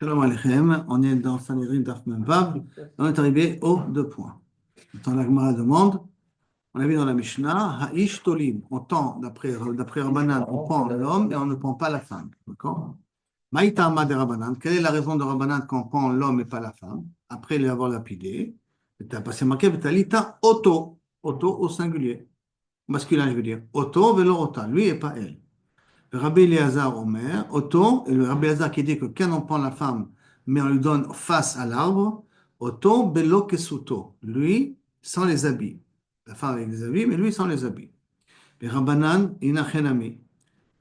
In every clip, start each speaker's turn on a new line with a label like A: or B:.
A: Shalom Aleichem, on est dans Sanhedrin Daf Mem Vav, on est arrivé aux 2 points. Quand la Gemara demande, on a vu dans la Mishnah, Ha'ish Tolim, on tend, d'après Rabbanan, on prend l'homme et on ne prend pas la femme. D'accord? Maïtama de Rabbanan, quelle est la raison de Rabbanan quand on prend l'homme et pas la femme, après l'avoir lapidé? C'est marqué, Talita Auto, auto au singulier, masculin je veux dire, auto velorota, lui et pas elle. Le Rabbi Eliezer Omer, Oto, et le Rabbi Eliezer qui dit que quand on prend la femme, mais on lui donne face à l'arbre, Oto Belo Kesuto, lui sans les habits. La femme avec les habits, mais lui sans les habits. Et Rabbanan, Inachenami.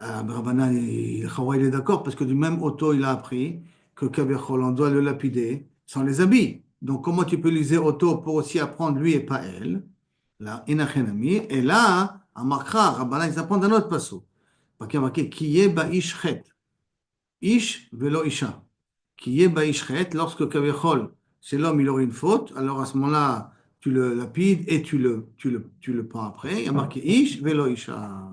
A: Rabbanan, il est d'accord parce que du même Oto, il a appris que Kabechol, on doit le lapider sans les habits. Donc, comment tu peux liser Oto pour aussi apprendre lui et pas elle? Là, Inachenami. Et là, à Makra, Rabbanan, ils apprennent un autre passo. Parce qu'il y a marqué qui est ba'ish chet. Ish velo isha. Qui est ba'ish chet, lorsque Kavechol, c'est l'homme, il aurait une faute, alors à ce moment-là, tu le lapides et tu le prends après. Il y a marqué ish velo isha.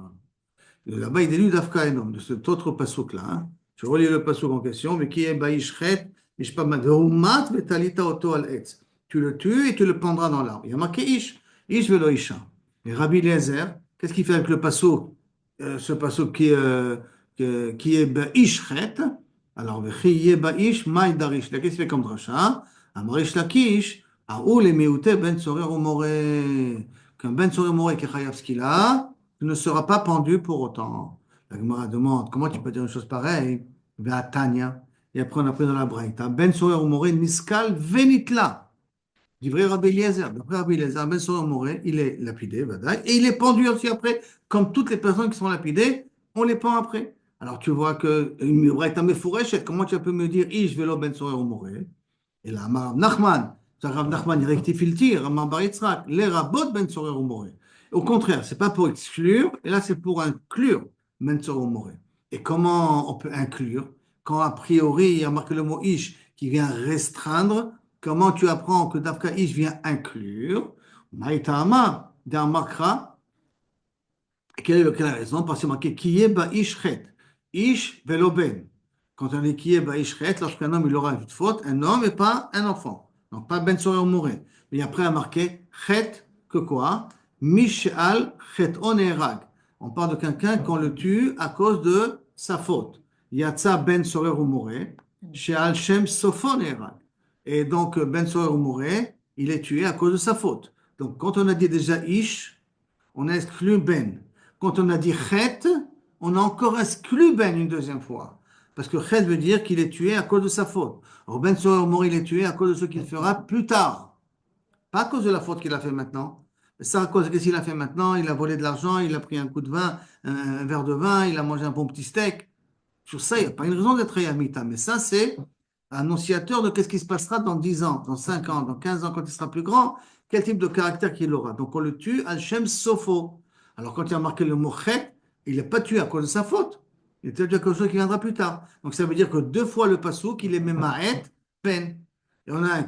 A: Là-bas, il déduit d'Afka et homme, de cet autre passouk-là. Hein. Je relis le passouk en question, mais qui est ba'ish chet, ish pas mal. Ve'umat ve'talita oto al etz. Tu le tues et tu le pendras dans l'arbre. Il y a marqué ish velo isha. Et Rabbi Eliezer, qu'est-ce qu'il fait avec le passouk? Ce passouk qui est Ba'ishchet. Alors, V'chiye Ba'ish, Maï Darish. Qu'est-ce qu'il fait comme dracha? Amarish Lakish, Aou le Meute Ben Sorer ou Moré. Qu'un Ben Sorer ou Moré qui chayav ce qu'il a, ne sera pas pendu pour autant. La Gemara demande comment tu peux dire une chose pareille? Ve'atania. Et après, on apprend dans la Braïta. Ben Sorer ou Moré, Niskal Venitla. Divrei Rabbi Eliezer. D'après Rabbi Eliezer, Ben Sorer ou Moré, il est lapidé, Vadaï, et il est pendu aussi après. Comme toutes les personnes qui sont lapidées, on les pend après. Alors tu vois que une braïta mefourèche, comment tu peux me dire Ish velo ben sorer ou moré? Et là, Rav Nachman, Rav Nachman, il rectifie le tir, Rav Bar Yitzhak, les rabot ben sorer ou moré. Au contraire, c'est pas pour exclure, et là c'est pour inclure ben sorer ou moré. Et comment on peut inclure quand a priori il y a marqué le mot Ish qui vient restreindre? Comment tu apprends que Dafka Ish vient inclure? Maïtama, d'un makra. Quelle est la raison? Parce que c'est marqué qui est ba'ish chet. Ish velo ben. Quand on dit qui est ba'ish chet, lorsqu'un homme il aura une faute, un homme et pas un enfant. Donc pas ben sorer ou mourir. Mais après, il y a marqué chet, que quoi? Mishal chet on erag. On parle de quelqu'un qu'on le tue à cause de sa faute. Yatsa ben sorer ou mourir. Sheal shem sofon erag. Et donc, ben sorer ou mourir, il est tué à cause de sa faute. Donc, quand on a dit déjà ish, on a exclu ben. Quand on a dit chet, on a encore exclu ben une deuxième fois. Parce que chet veut dire qu'il est tué à cause de sa faute. Or ben Sorer Mori, il est tué à cause de ce qu'il fera plus tard. Pas à cause de la faute qu'il a fait maintenant. Ça, à cause de ce qu'il a fait maintenant, il a volé de l'argent, il a pris un coup de vin, un verre de vin, il a mangé un bon petit steak. Sur ça, il n'y a pas une raison d'être Yamita. Mais ça, c'est annonciateur de qu'est-ce qui se passera dans 10 ans, dans 5 ans, dans 15 ans, quand il sera plus grand, quel type de caractère qu'il aura. Donc on le tue Al-Shem Sofo. Alors quand il a marqué le mot chet, il n'est pas tué à cause de sa faute. Il est tué à cause de quelque chose qui viendra plus tard. Donc ça veut dire que 2 fois le passouk, il est memaet, pen. Et on a un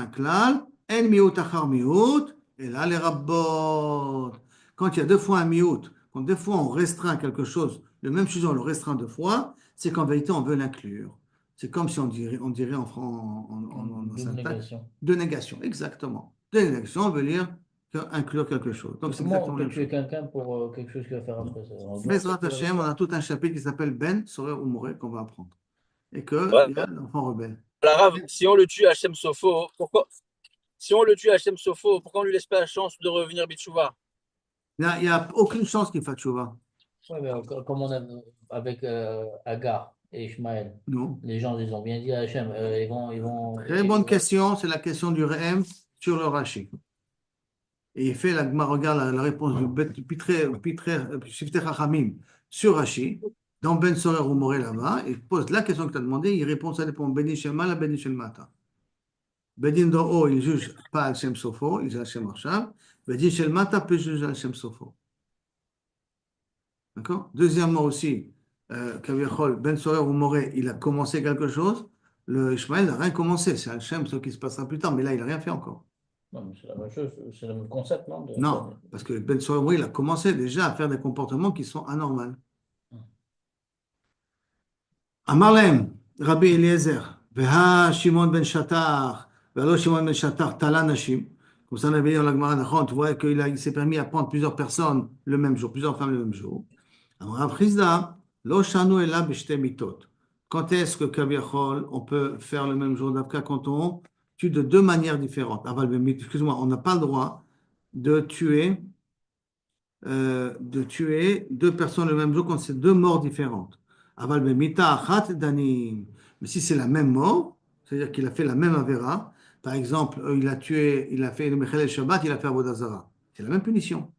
A: klal, en miut achar miut, et là les rabbot. Quand il y a 2 fois un miut, quand 2 fois on restreint quelque chose, le même sujet on le restreint 2 fois, c'est qu'en vérité on veut l'inclure. C'est comme si on dirait en
B: Double
A: syntaxe,
B: négation.
A: de négation, exactement. De négation veut dire inclure quelque chose. Donc
B: Et
A: c'est
B: comment on
A: exactement la
B: peut
A: même
B: tuer
A: chose.
B: quelqu'un pour quelque chose qu'il va faire après ça? On doit
A: Bezrat
B: accepter la
A: Hashem, on a
B: victoire.
A: tout un chapitre qui s'appelle Ben, Sorer ou Moreh qu'on va apprendre. Et qu'il
C: Ouais.
A: y a l'enfant rebelle.
C: Alors, Rav, si on le tue à Hachem Sofo, pourquoi? Si on le tue à Hachem Sofo, pourquoi on lui laisse pas la chance de revenir Bitchouva?
A: Il n'y a aucune chance qu'il fasse tchouva.
B: Ouais, mais comme on a avec Agar et Ishmaël,
A: Non.
B: les gens ils ont bien dit à Hachem,
A: Très bonne question, c'est la question du Rehem sur le Rashi. Et il fait la Gemara, regarde la réponse du Shifteh Chachamim sur Rashi, dans Ben Sorer ou Moreh là-bas, il pose la question que tu as demandé, il répond, ça dépend Beni Shema, la Beni Shelmata. Bedin d'en haut, il juge pas Al-Shem Sofo, il juge Al-Shem Arshav. Bedin Shelmata peut juger Al-Shem Sofo. D'accord? Deuxièmement aussi, Kaviachol, Ben Sorer ou Moreh, il a commencé quelque chose, le Ishmael n'a rien commencé, c'est Al-Shem, ce qui se passera plus tard, mais là, il n'a rien fait encore.
B: non, mais c'est la même chose, c'est le même concept, non?
A: Non, parce que Ben Sorer, il a commencé déjà à faire des comportements qui sont anormaux. Amarlem, Rabbi Eliezer, Veha Shimon ben Shatar, Ve'alo Shimon ben Shatar, Tala Nashim. Comme ça, on avait dit dans la Gemara Nachon, tu vois qu'il s'est permis à prendre plusieurs personnes le même jour, plusieurs femmes le même jour. Alors, Rav Chizda, Lo Shanu Ela B'Shte Mitot. Quand est-ce que Kaviachol, on peut faire le même jour d'Avka quand on tue de deux manières différentes? Excuse-moi, on n'a pas le droit de tuer deux personnes le même jour quand c'est deux morts différentes. Aval bemita achat danim. Mais si c'est la même mort, c'est-à-dire qu'il a fait la même avéra, par exemple, il a tué, il a fait le Mechel Shabbat, il a fait Avodah Zarah. C'est la même punition.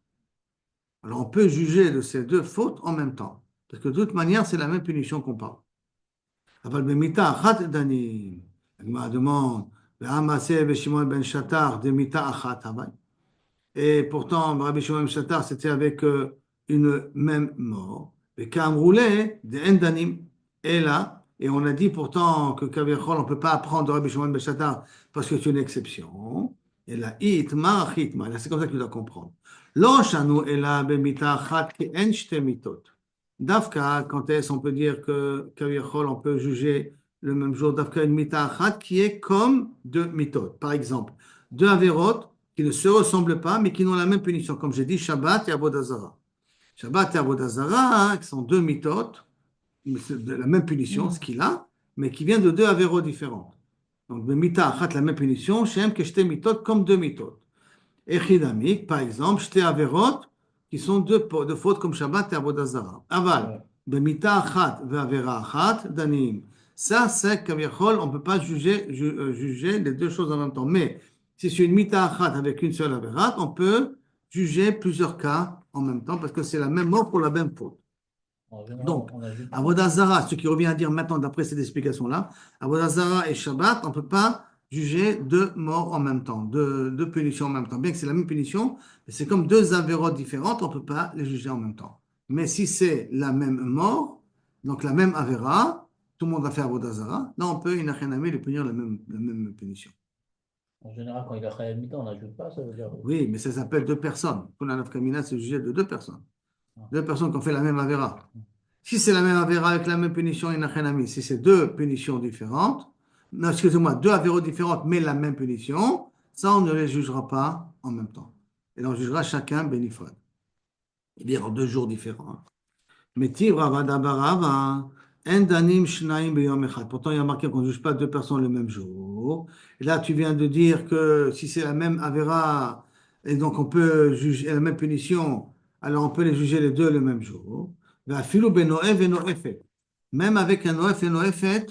A: Alors on peut juger de ces deux fautes en même temps. Parce que de toute manière, c'est la même punition qu'on parle. Aval bemita achat danim. Elle me demande, Ve'amaseh ve'shimon ben shatar de mita achat aval. Et pourtant, Rabbi Shimon ben Shatar, c'était avec une même mort. Et Kamroulé, des Endanim, est là. Et on a dit pourtant que Kaviachol, on ne peut pas apprendre de Rabbi Shimon ben Shatar parce que c'est une exception. Et là, Itma, Chitma. Là, c'est comme ça que tu dois comprendre. Lo shanu ela bemita achat ki en shte mitot. Dafka, quand est-ce on peut dire que Kaviachol, on peut juger le même jour Dafka une mita achat qui est comme deux mitot. Par exemple, deux avérotes qui ne se ressemblent pas, mais qui ont la même punition. Comme j'ai dit, Shabbat et Avodah Zarah. Shabbat et Avodah Zarah, qui sont deux mitotes, mais c'est de la même punition, ce qu'il a, mais qui vient de deux avéros différents. Donc, le mita achat, la même punition, Shem que shte mitot, comme deux mitotes. Et Chidamik, par exemple, shte averot, qui sont deux fautes comme Shabbat et Avodah Zarah. Aval, bemita achat ve avera achat, danim. Ça, c'est on ne peut pas juger les deux choses en même temps. Mais si c'est une mita achat avec une seule avérat, on peut juger plusieurs cas en même temps parce que c'est la même mort pour la même faute.
B: En général,
A: Donc,
B: on ajoute
A: Avodah Zarah, ce qui revient à dire maintenant, d'après cette explication-là, Avodah Zarah et Shabbat, on ne peut pas juger deux morts en même temps, deux punitions en même temps. Bien que c'est la même punition, mais c'est comme deux avérotes différentes, on ne peut pas les juger en même temps. Mais si c'est la même mort, donc la même avéra, tout le monde va faire Avodah Zarah, là on peut, inachanami, les punir la même punition.
B: En général, quand il a Khayal Mita, on n'ajoute pas, ça veut dire.
A: Oui, mais ça s'appelle deux personnes. Pour la nafkamina, c'est jugé de deux personnes. Deux personnes qui ont fait la même avéra. Si c'est la même avéra avec la même punition, inachanami, si c'est deux punitions différentes, non, excusez-moi, deux avéros différentes, mais la même punition, ça, on ne les jugera pas en même temps. Et on jugera chacun bénifrad. C'est-à-dire en 2 jours différents. Mais tivravadabarava, endanim shnaim beyom echad. Pourtant, il y a marqué qu'on ne juge pas deux personnes le même jour. Et là, tu viens de dire que si c'est la même avéra, et donc on peut juger la même punition, alors on peut les juger les deux le même jour. Ve'afilu benoef et noefet. Même avec un noef et noefet,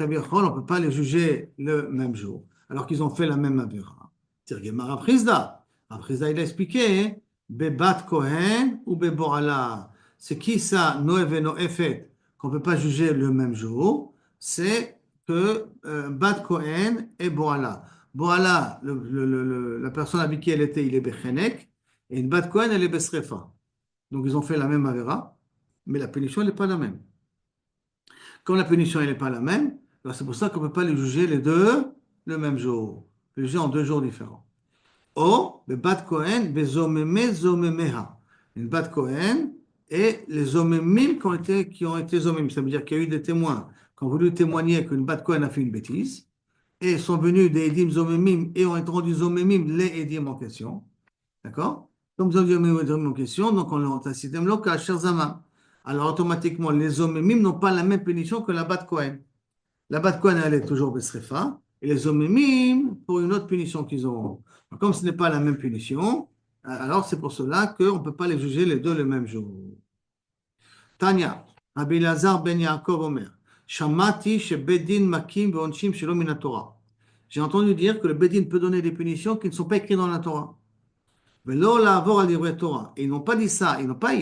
A: on ne peut pas les juger le même jour, alors qu'ils ont fait la même avéra. Tirgema Rav Chizda. Rav Chizda, il a expliqué, bebat kohen ou beboala. C'est qui ça, Noé et Noéfet, qu'on ne peut pas juger le même jour? C'est que Bat Kohen et Boala. Boala, la personne avec qui elle était, il est Bechenek, et une Bat Kohen, elle est Besrefa. Donc ils ont fait la même Avera, mais la punition, elle n'est pas la même. Comme la punition, elle n'est pas la même, alors c'est pour ça qu'on ne peut pas les juger les deux le même jour. On peut les juger en 2 jours différents. Ou, Bat Kohen, Bezomeme Zomemeha. Une Bat Kohen, et les zomemim qui ont été zomemim. Ça veut dire qu'il y a eu des témoins qui ont voulu témoigner qu'une Bat Kohen a fait une bêtise, et sont venus des Edim zomemim et ont introduit zomemim les Edim en question. D'accord? Comme ils ont dit en question, donc on leur a cité local, cher Zama. Alors automatiquement, les zomemim n'ont pas la même punition que la Bat Kohen. La Bat Kohen, elle est toujours Besrefa, et les zomemim pour une autre punition qu'ils auront. Comme ce n'est pas la même punition, alors c'est pour cela qu'on ne peut pas les juger les deux le même jour. Tanya, Rabbi Lazar ben Yaakov Omer, Shamati she bedin makim ve'onshim shelo min Torah. J'ai entendu dire que le bedin peut donner des punitions qui ne sont pas écrites dans la Torah. Velo la'avor al divrei Torah. Et ils n'ont pas dit ça. Ils n'ont pas.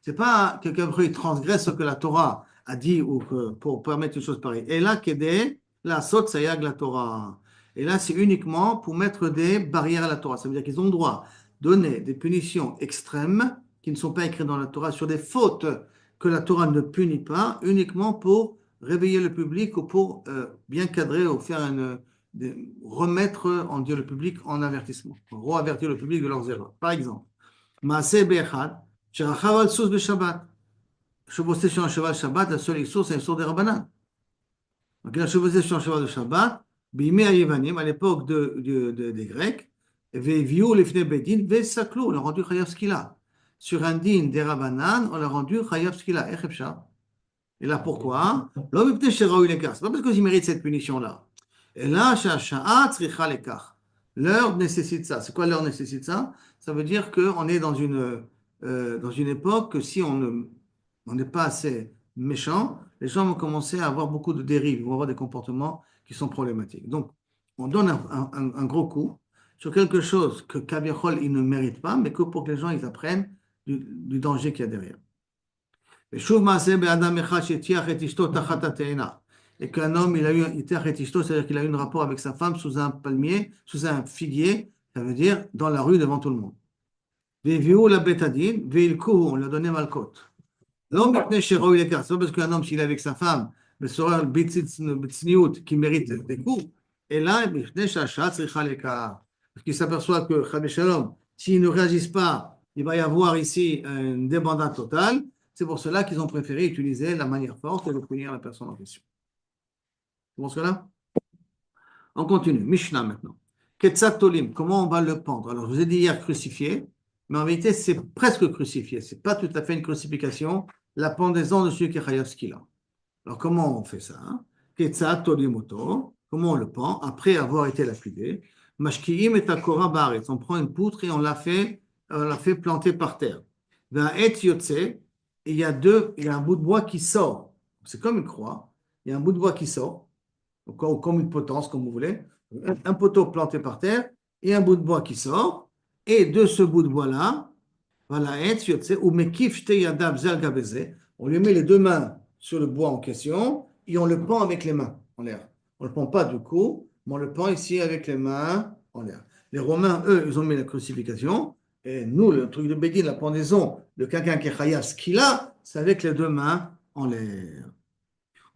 A: C'est pas que quelqu'un transgresse ce que la Torah a dit ou que, pour permettre une chose pareille. Et là, kedé, la sot sayag la Torah. Et là, c'est uniquement pour mettre des barrières à la Torah. Ça veut dire qu'ils ont le droit de donner des punitions extrêmes qui ne sont pas écrites dans la Torah sur des fautes que la Torah ne punit pas, uniquement pour réveiller le public ou pour bien cadrer ou faire remettre en Dieu le public en avertissement, re-avertir le public de leurs erreurs. Par exemple, Maaseh Be'echad, Sherachav al Sous Shabbat. Chevaucher sur un cheval Shabbat, la seule source, c'est une source des Rabbanan. Donc il a chevauché sur un cheval de Shabbat, Bimé à Yevanim, à l'époque des Grecs, Veviou lefne bedin, Vesaklou, on l'a rendu Chayav Skila. Sur un din des Rabbanan, on l'a rendu Chayav Skila. Et là, pourquoi? L'homme est peut-être chez l'écart. C'est pas parce qu'ils méritent cette punition-là. Et là, Sha'at tzricha l'écart. L'heure nécessite ça. C'est quoi l'heure nécessite ça? Ça veut dire qu'on est dans une époque que si on n'est pas assez méchant, les gens vont commencer à avoir beaucoup de dérives, ils vont avoir des comportements qui sont problématiques. Donc, on donne un gros coup sur quelque chose que Kaviachol, il ne mérite pas, mais que pour que les gens ils apprennent du danger qu'il y a derrière. ושוב מעשה באדם אחד שהטיח את אשתו תחת התאנה. Et qu'un homme, il a eu itiach et ishto, c'est-à-dire qu'il a eu un rapport avec sa femme sous un palmier, sous un figuier, ça veut dire dans la rue devant tout le monde. Veviou la betadin, veilkou, on lui a donné malkot. L'homme mipnei shero il écart. C'est pas parce qu'un homme, s'il est avec sa femme, mais sera le bitsniout qui mérite des coups, et là, mipnei shashat tzricha l'écart. Parce qu'il s'aperçoit que, Chavé Shalom, s'ils ne réagissent pas, il va y avoir ici une débandade totale. C'est pour cela qu'ils ont préféré utiliser la manière forte et de punir la personne en question. C'est bon cela? On continue. Mishnah maintenant. Ketzat tolim, comment on va le pendre? Alors, je vous ai dit hier crucifié, mais en vérité, c'est presque crucifié. Ce n'est pas tout à fait une crucifixion. La pendaison de celui qui est chayav skila. Alors, comment on fait ça? Ketzat tolim oto, comment on le pend? Après avoir été lapidé. Mashkiim et akora baaretz. On prend une poutre et on la fait planter par terre. Va'et yotze. Et il y a un bout de bois qui sort. C'est comme une croix. Il y a un bout de bois qui sort, comme une potence, comme vous voulez. Un poteau planté par terre et un bout de bois qui sort. Et de ce bout de bois-là, voilà, on lui met les deux mains sur le bois en question et on le pend avec les mains en l'air. On ne le pend pas du cou, mais on le pend ici avec les mains en l'air. Les Romains, eux, ils ont mis la crucifixion. Et nous, le truc de Bédine, la pendaison de quelqu'un qui est chayav, ce qu'il a, c'est avec les deux mains en l'air.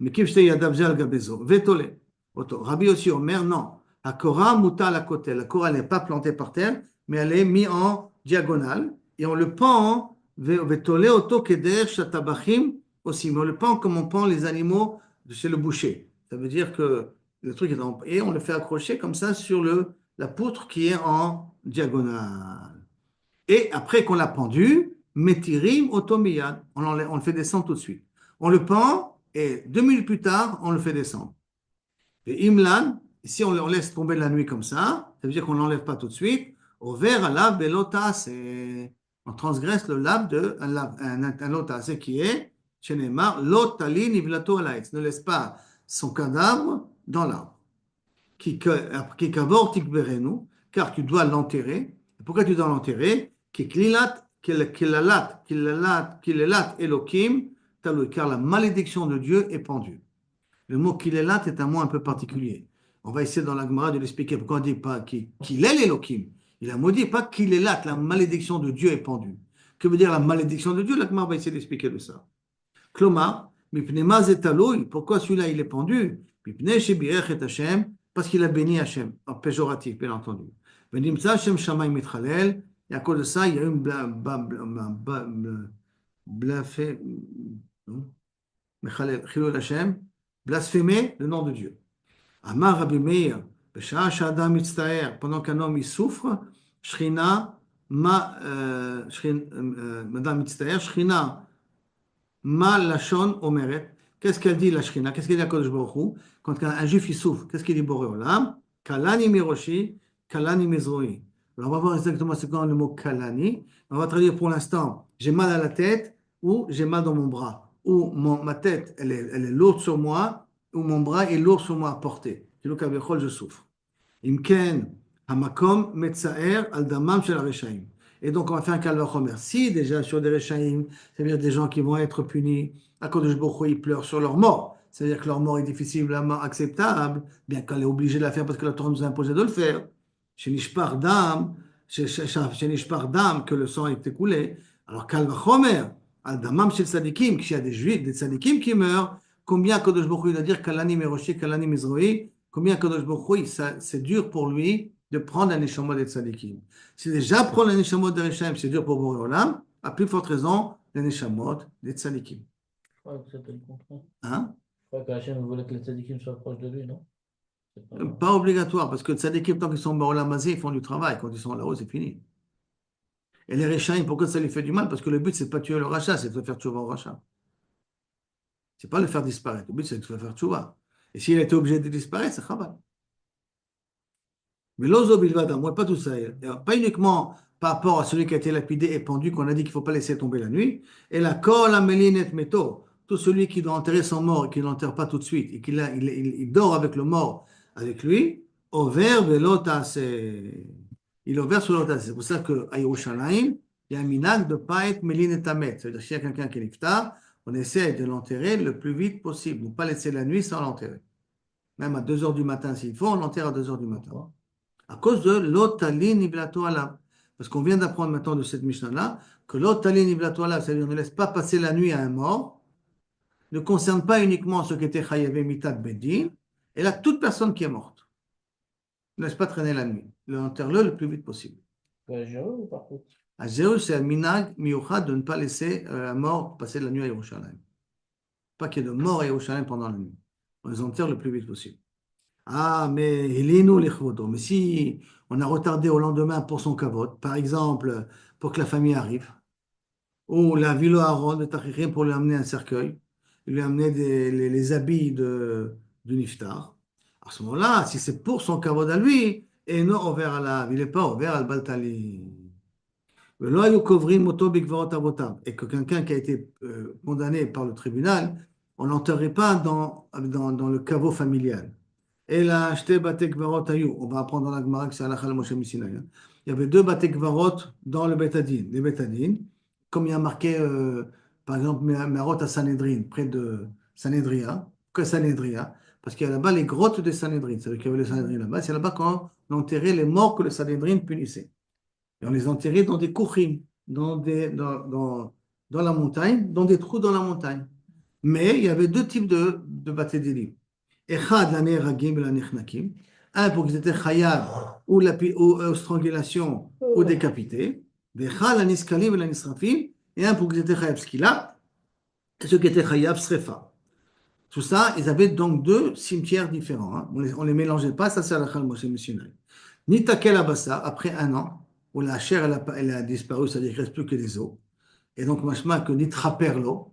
A: Mais qui j'étais yadav zel gabezo, vetole. Rabbi aussi Omer, non. La Korah muta la côté. La Korah n'est pas plantée par terre, mais elle est mise en diagonale et on le pend vetole auto keder shatabachim aussi. Mais on le pend comme on pend les animaux chez le boucher. Ça veut dire que le truc est en et on le fait accrocher comme ça sur la poutre qui est en diagonale. Et après qu'on l'a pendu, metirim otomiyad, on le fait descendre tout de suite. On le pend et 2 minutes plus tard, on le fait descendre. Et imlan, si on laisse tomber la nuit comme ça veut dire qu'on n'enlève pas tout de suite. Au vert à lave belota, on transgresse le lave de un lota, c'est qui est chez Neymar, lotali nivlato alaïs, ne laisse pas son cadavre dans l'arbre. Qui kavor tikberenu, car tu dois l'enterrer. Pourquoi tu dois l'enterrer? Kilelat Elohim, car la malédiction de Dieu est pendue. Le mot kilelat est un mot un peu particulier. On va essayer dans la Gemara de l'expliquer. Pourquoi on ne dit pas qu'il est l'Elohim? Il a maudit, pas kilelat, la malédiction de Dieu est pendue. Que veut dire la malédiction de Dieu? La Gemara va essayer d'expliquer de ça. Kloma, mipnema zetaloui, pourquoi celui-là il est pendu? Mipne shebirech et Hashem, parce qu'il a béni Hashem, en péjoratif, bien entendu. Venimtza Hashem shamayim mitchalel. Et à cause de ça, il y a une blasphémer le nom de Dieu. Amar Rabbi Meir, pendant qu'un homme il souffre, Shrina, Madame Mitztaer, Shrina, Ma Lashon Omeret. Qu'est-ce qu'elle dit la Shrina? Qu'est-ce qu'elle dit à Kodesh Baruch Hu? Quand un juif il souffre, qu'est-ce qu'il dit Boré Olam? Kalani Miroshi, Kalani Mizroi. Alors, on va voir exactement ce qu'est le mot kalani. On va traduire pour l'instant, j'ai mal à la tête ou j'ai mal dans mon bras. Ou ma tête, elle est lourde sur moi, ou mon bras est lourd sur moi à porter. Je souffre. Imken, hamakom, metzaer, al damam shel reshaim. Et donc, on va faire un kalvachomer. Si déjà sur des reshaim, c'est-à-dire des gens qui vont être punis, à cause de Baruch Hu, ils pleurent sur leur mort. C'est-à-dire que leur mort est difficilement acceptable, bien qu'elle est obligée de la faire parce que la Torah nous a imposé de le faire. Chez Nishpar Dam, que le sang est écoulé. Alors, Kalvachomer, Al-Damam chez Tzadikim, qu'il y a des juifs, des Tzadikim qui meurent, combien Kadosh Baruch Hu va dire Kalani Meroshi, Kalani Mizroi, combien Kadosh Baruch Hu, c'est dur pour lui de prendre un Neshama des Tzadikim. Si déjà prendre un Neshama des Reshaim, c'est dur pour Boré Olam, à plus forte raison, les Neshamot des Tzadikim.
B: Je crois que c'est le contraire.
A: Hein?
B: crois qu'Hachem voulait que les tzadikim soient proches de lui, non? C'est pas-
A: Pas obligatoire, parce que tzadikim, tant qu'ils sont morts la mazé, ils font du travail. Quand ils sont là-haut, c'est fini. Et les Réchaïm, pourquoi ça lui fait du mal? Parce que le but, c'est pas tuer le rachat, c'est de faire tchouva au rachat. C'est pas le faire disparaître. Le but, c'est de faire tchouva. Et s'il a été obligé de disparaître, c'est Chabad. Mais l'ozo bilvada, moi, pas tout ça. Pas uniquement par rapport à celui qui a été lapidé et pendu, qu'on a dit qu'il ne faut pas laisser tomber la nuit. Et la kol amelinet meto, tout celui qui doit enterrer son mort et qui ne l'enterre pas tout de suite et il dort avec le mort avec lui, over velota, il over sur l'ota. C'est pour ça qu'à Yerushalayim, il y a un minag de ne pas être melinet amet. C'est-à-dire s'il y a quelqu'un qui est niftar, on essaie de l'enterrer le plus vite possible, ne pas laisser la nuit sans l'enterrer. Même à 2 heures du matin, s'il faut, on l'enterre à 2 heures du matin. À cause de l'otalin niblato alav. Parce qu'on vient d'apprendre maintenant de cette Mishnah-là que l'otalin niblato alav, c'est-à-dire ne laisse pas passer la nuit à un mort, ne concerne pas uniquement ceux qui étaient chayavé mitat bedin, et là, toute personne qui est morte. Ne laisse pas traîner la nuit. Enterre-le le plus vite possible.
B: Ouais, Jérôme, par contre.
A: À Jérusalem, c'est un minag miyuchad de ne pas laisser un mort passer la nuit à Yerushalayim. Pas qu'il y ait de mort à Yerushalayim pendant la nuit. On les enterre le plus vite possible. Ah, mais Hilinu lichvodo. Mais si on a retardé au lendemain pour son kavod, par exemple, pour que la famille arrive, ou la ville Aaron de Tachirim pour lui amener un cercueil, lui amener les habits du niftar. À ce moment-là, si c'est pour son kavod à lui, et non ouvert à la, il n'est pas ouvert à Baltali. Et que quelqu'un qui a été condamné par le tribunal, on n'enterrait pas dans le caveau familial. Et là, on va apprendre dans la Gemara que c'est Halakha le Moshe Missinaï, hein. Il y avait 2 Bate Gvarot dans le Betadin. Les Betadin, comme il y a marqué, par exemple, Merot à Sanhedrin, près de Sanhedria, que Sanhedria, parce qu'il y a là-bas les grottes de Sanhedrin. C'est-à-dire qu'il y avait les Sanhedrin là-bas. C'est là-bas qu'on enterrait les morts que le Sanhedrin punissait. Et on les enterrait dans des kouchim, dans la montagne, dans des trous dans la montagne. Mais il y avait 2 types de Batedilim. Echad, la Ne'eragim et la Nechnakim. Un pour qu'ils étaient chayav ou strangulation ou décapités. Echad, la Niskalim et la Nisrafim. Et un pour qu'ils étaient chayav skila et ceux qui étaient chayav srefa. Tout ça, ils avaient donc 2 cimetières différents, hein. On les mélangeait pas, ça c'est la Chal Moshe Missionnaire. Nitakel Abassa, après 1 an, où la chair elle a disparu, c'est-à-dire qu'il ne reste plus que des os. Et donc, machma que Nitraperlo,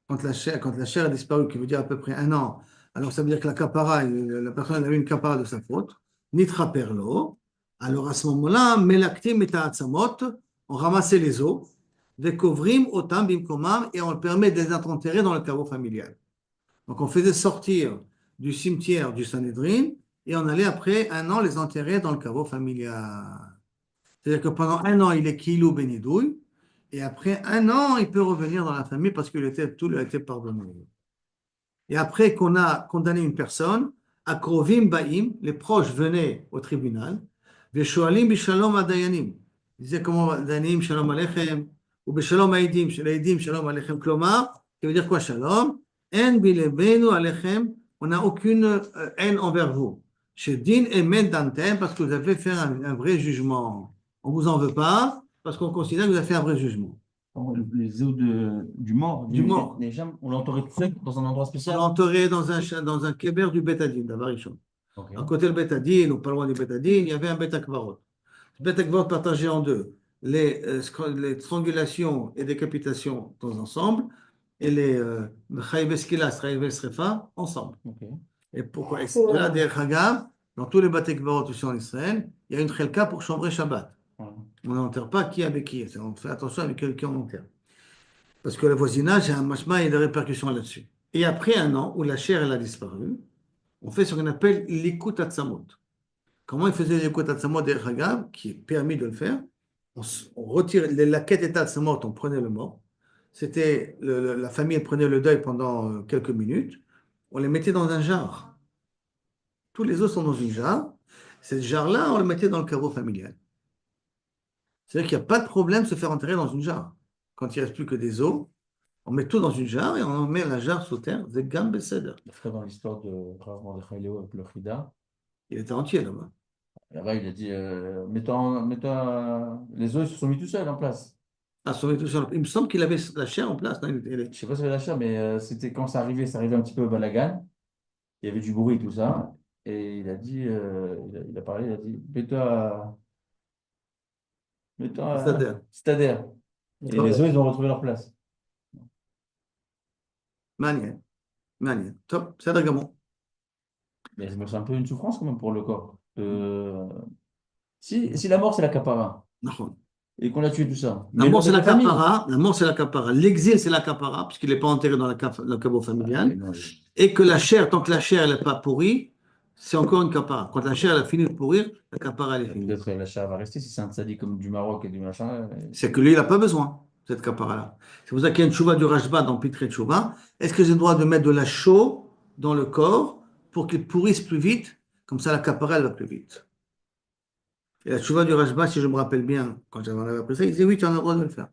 A: quand la chair a disparu, qui veut dire à peu près 1 an, alors ça veut dire que la capara, la personne elle avait une capara de sa faute. Nitraperlo, alors à ce moment-là, Melaktim et Ta'atzamot, on ramassait les os, Vekovrim Otam Bimkomam, et on le permet de les enterrer dans le caveau familial. Donc, on faisait sortir du cimetière du Sanhedrin et on allait après 1 an les enterrer dans le caveau familial. C'est-à-dire que pendant 1 an, il est Kilou Benidouille et après 1 an, il peut revenir dans la famille parce que tout lui a été pardonné. Et après qu'on a condamné une personne, Akrovim Baim, les proches venaient au tribunal, Veshoalim Bishalom Adayanim. Ils disaient comment Dayanim Shalom Alechem, ou Bishalom Aidim, Shalom Alechem, Klomar, qui veut dire quoi Shalom? En bilebenu Alechem, on n'a aucune haine envers vous. Chez Din et Dantem, parce que vous avez fait un vrai jugement. On ne vous en veut pas, parce qu'on considère que vous avez fait un vrai jugement.
D: Les os du mort,
A: Du mort.
D: des gemmes, on l'enterrait tout seul dans un endroit
A: On
D: spécial.
A: l'a enterré dans un kéber du Betadine, d'Avarishon.
D: Ok.
A: À côté du Betadine, ou pas loin du Betadine, il y avait un Betakvarot. Le Betakvarot partagé en 2. Les strangulations et décapitations tous ensemble, et les Chaïveskilas, Chaïvesrefa ensemble.
D: Ok.
A: Et pourquoi? Et c'est là, des Hagam, dans tous les Betakvarot aussi en Israël, il y a une Chelka pour chambrer Shabbat.
D: Ouais.
A: On n'enterre pas qui avec qui. On fait attention avec qui on enterre. Parce que le voisinage a un machma et des répercussions là-dessus. Et après 1 an où la chair elle a disparu, on fait ce qu'on appelle l'ikut atzamot. Comment il faisait l'ikut atzamot des Hagam, qui est permis de le faire? On retire les laquettes et atzamot, on prenait le mort. C'était la famille elle prenait le deuil pendant quelques minutes. On les mettait dans un jar. Tous les os sont dans une jarre. Cette jarre-là, on le mettait dans le caveau familial. C'est-à-dire qu'il n'y a pas de problème de se faire enterrer dans une jarre. Quand il ne reste plus que des os, on met tout dans une jarre et on met la jarre sous terre. C'est Gam Beseder.
D: Le frère dans l'histoire de Rav Mordechai Léo avec le Chida,
A: Il était entier là-bas.
D: là-bas, il a dit mets-toi, les os, ils se sont mis tout seuls en place.
A: sauvé tout seul. Il me semble qu'il avait la chair en place. Non,
D: Je sais pas si c'est la chair, mais c'était quand ça arrivait un petit peu au balagan. Il y avait du bruit, tout ça. Et il a dit, il a parlé, il a dit, mets-toi à
A: C'est-à-dire,
D: Stader. Et les autres, ils ont retrouvé leur place.
A: manière, manière. Top, c'est d'accord.
D: Mais c'est un peu une souffrance quand même pour le corps. Si la mort, c'est la capara,
A: D'accord.
D: et qu'on a tué tout ça,
A: La
D: mais le
A: mort, c'est
D: reste de
A: la
D: la famille.
A: capara. La mort, c'est la capara. L'exil, c'est la capara, puisqu'il n'est pas enterré dans le caveau
D: Ah,
A: familial.
D: non,
A: Et que la chair, tant que la chair n'est pas pourrie, c'est encore une capara. Quand la chair elle a fini de pourrir, la capara elle est finie.
D: peut-être la chair va rester si c'est un tzaddik comme du Maroc et du machin.
A: C'est que lui, il n'a pas besoin, cette capara-là. C'est pour ça qu'il y a une chouva du Rajba dans Pitré Chouva. Est-ce que j'ai le droit de mettre de la chaux dans le corps pour qu'il pourrisse plus vite? Comme ça, la capara, elle va plus vite. Et la chouva du Rajba, si je me rappelle bien, quand j'en avais appris ça, il disait oui, tu as le droit de le faire.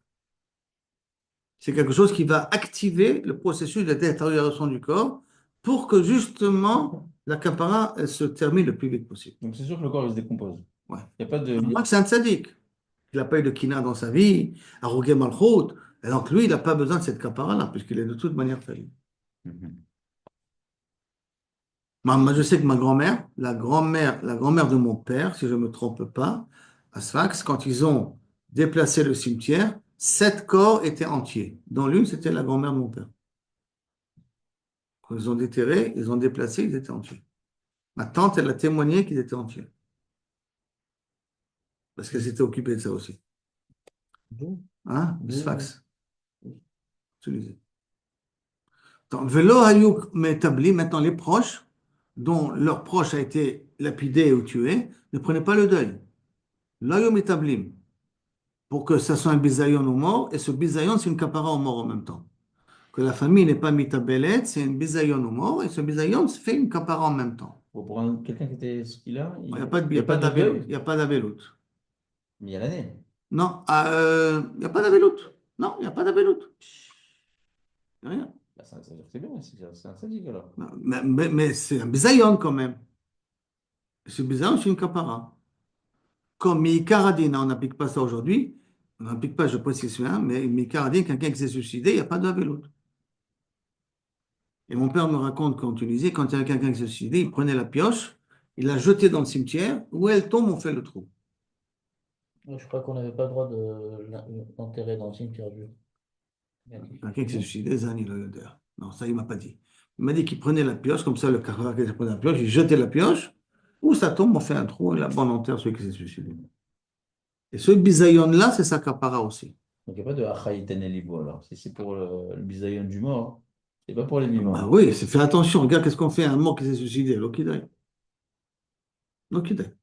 A: C'est quelque chose qui va activer le processus de détérioration du corps pour que justement la capara elle se termine le plus vite possible.
D: Donc c'est sûr que le corps il se décompose.
A: Ouais.
D: Il n'y a pas de.
A: Je crois que c'est un tzaddik. Il n'a pas eu de kina dans sa vie, à Rougé Malchout. Et donc lui, il n'a pas besoin de cette capara-là, puisqu'il est de toute manière failli.
D: Mhm.
A: Moi, je sais que ma grand-mère, la grand-mère de mon père, si je ne me trompe pas, à Sfax, quand ils ont déplacé le cimetière, 7 corps étaient entiers. Dans l'une, c'était la grand-mère de mon père. Quand ils ont déterré, ils ont déplacé, ils étaient entiers. Ma tante, elle a témoigné qu'ils étaient entiers. Parce qu'elle s'était occupée de ça aussi. Hein? Sfax. Utilisé. Donc, Velo Hayuk Metabli, maintenant les proches, dont leur proche a été lapidé ou tué, ne prenaient pas le deuil. L'Ayom Metablim, pour que ça soit un bisayon aux morts, et ce bisayon, c'est une capara aux morts en même temps. Que la famille n'est pas mitabelet, c'est une bisayon aux morts, et ce bisayon se fait une capara en même temps.
D: Pour quelqu'un qui était ce qu'il a,
A: Il n'y a pas
D: il y a pas de
A: d'abelout.
D: deuil,
A: Il n'y a pas d'abelout.
D: mais il y a l'année.
A: Non, il n'y a pas d'abelout. Non, il n'y a pas d'abelout. Rien.
D: Bah, ça veut dire que c'est bien, c'est un sadique alors.
A: Non, mais c'est un bisayon quand même. Ce bisayon, c'est une capara. Comme Mikaradine, on n'applique pas ça aujourd'hui. On n'applique pas, je précise bien, mais Mikaradine, quelqu'un qui s'est suicidé, il n'y a pas d'abelout. Et mon père me raconte qu'en Tunisie, quand il y a quelqu'un qui s'est suicidé, il prenait la pioche, il l'a jetée dans le cimetière, où elle tombe, on fait le trou.
B: Je crois qu'on n'avait pas le droit de l'enterrer dans le cimetière juif.
A: Quelqu'un qui s'est suicidé, Zani le Yoder. Non, ça, il ne m'a pas dit. Il m'a dit qu'il prenait la pioche, comme ça, le caractère qui prenait la pioche, il jetait la pioche, où ça tombe, on fait un trou, et là, on enterre celui qui s'est suicidé. Et ce bisayon-là, c'est sa capara aussi.
D: Donc il n'y a pas de Achaïten Elibo alors. Si c'est pour le bisayon du mort, c'est pas pour les vivants.
A: Ah oui, c'est faire attention. Regarde qu'est-ce qu'on fait à un mort qui s'est suicidé. L'Okidai. L'Okidai.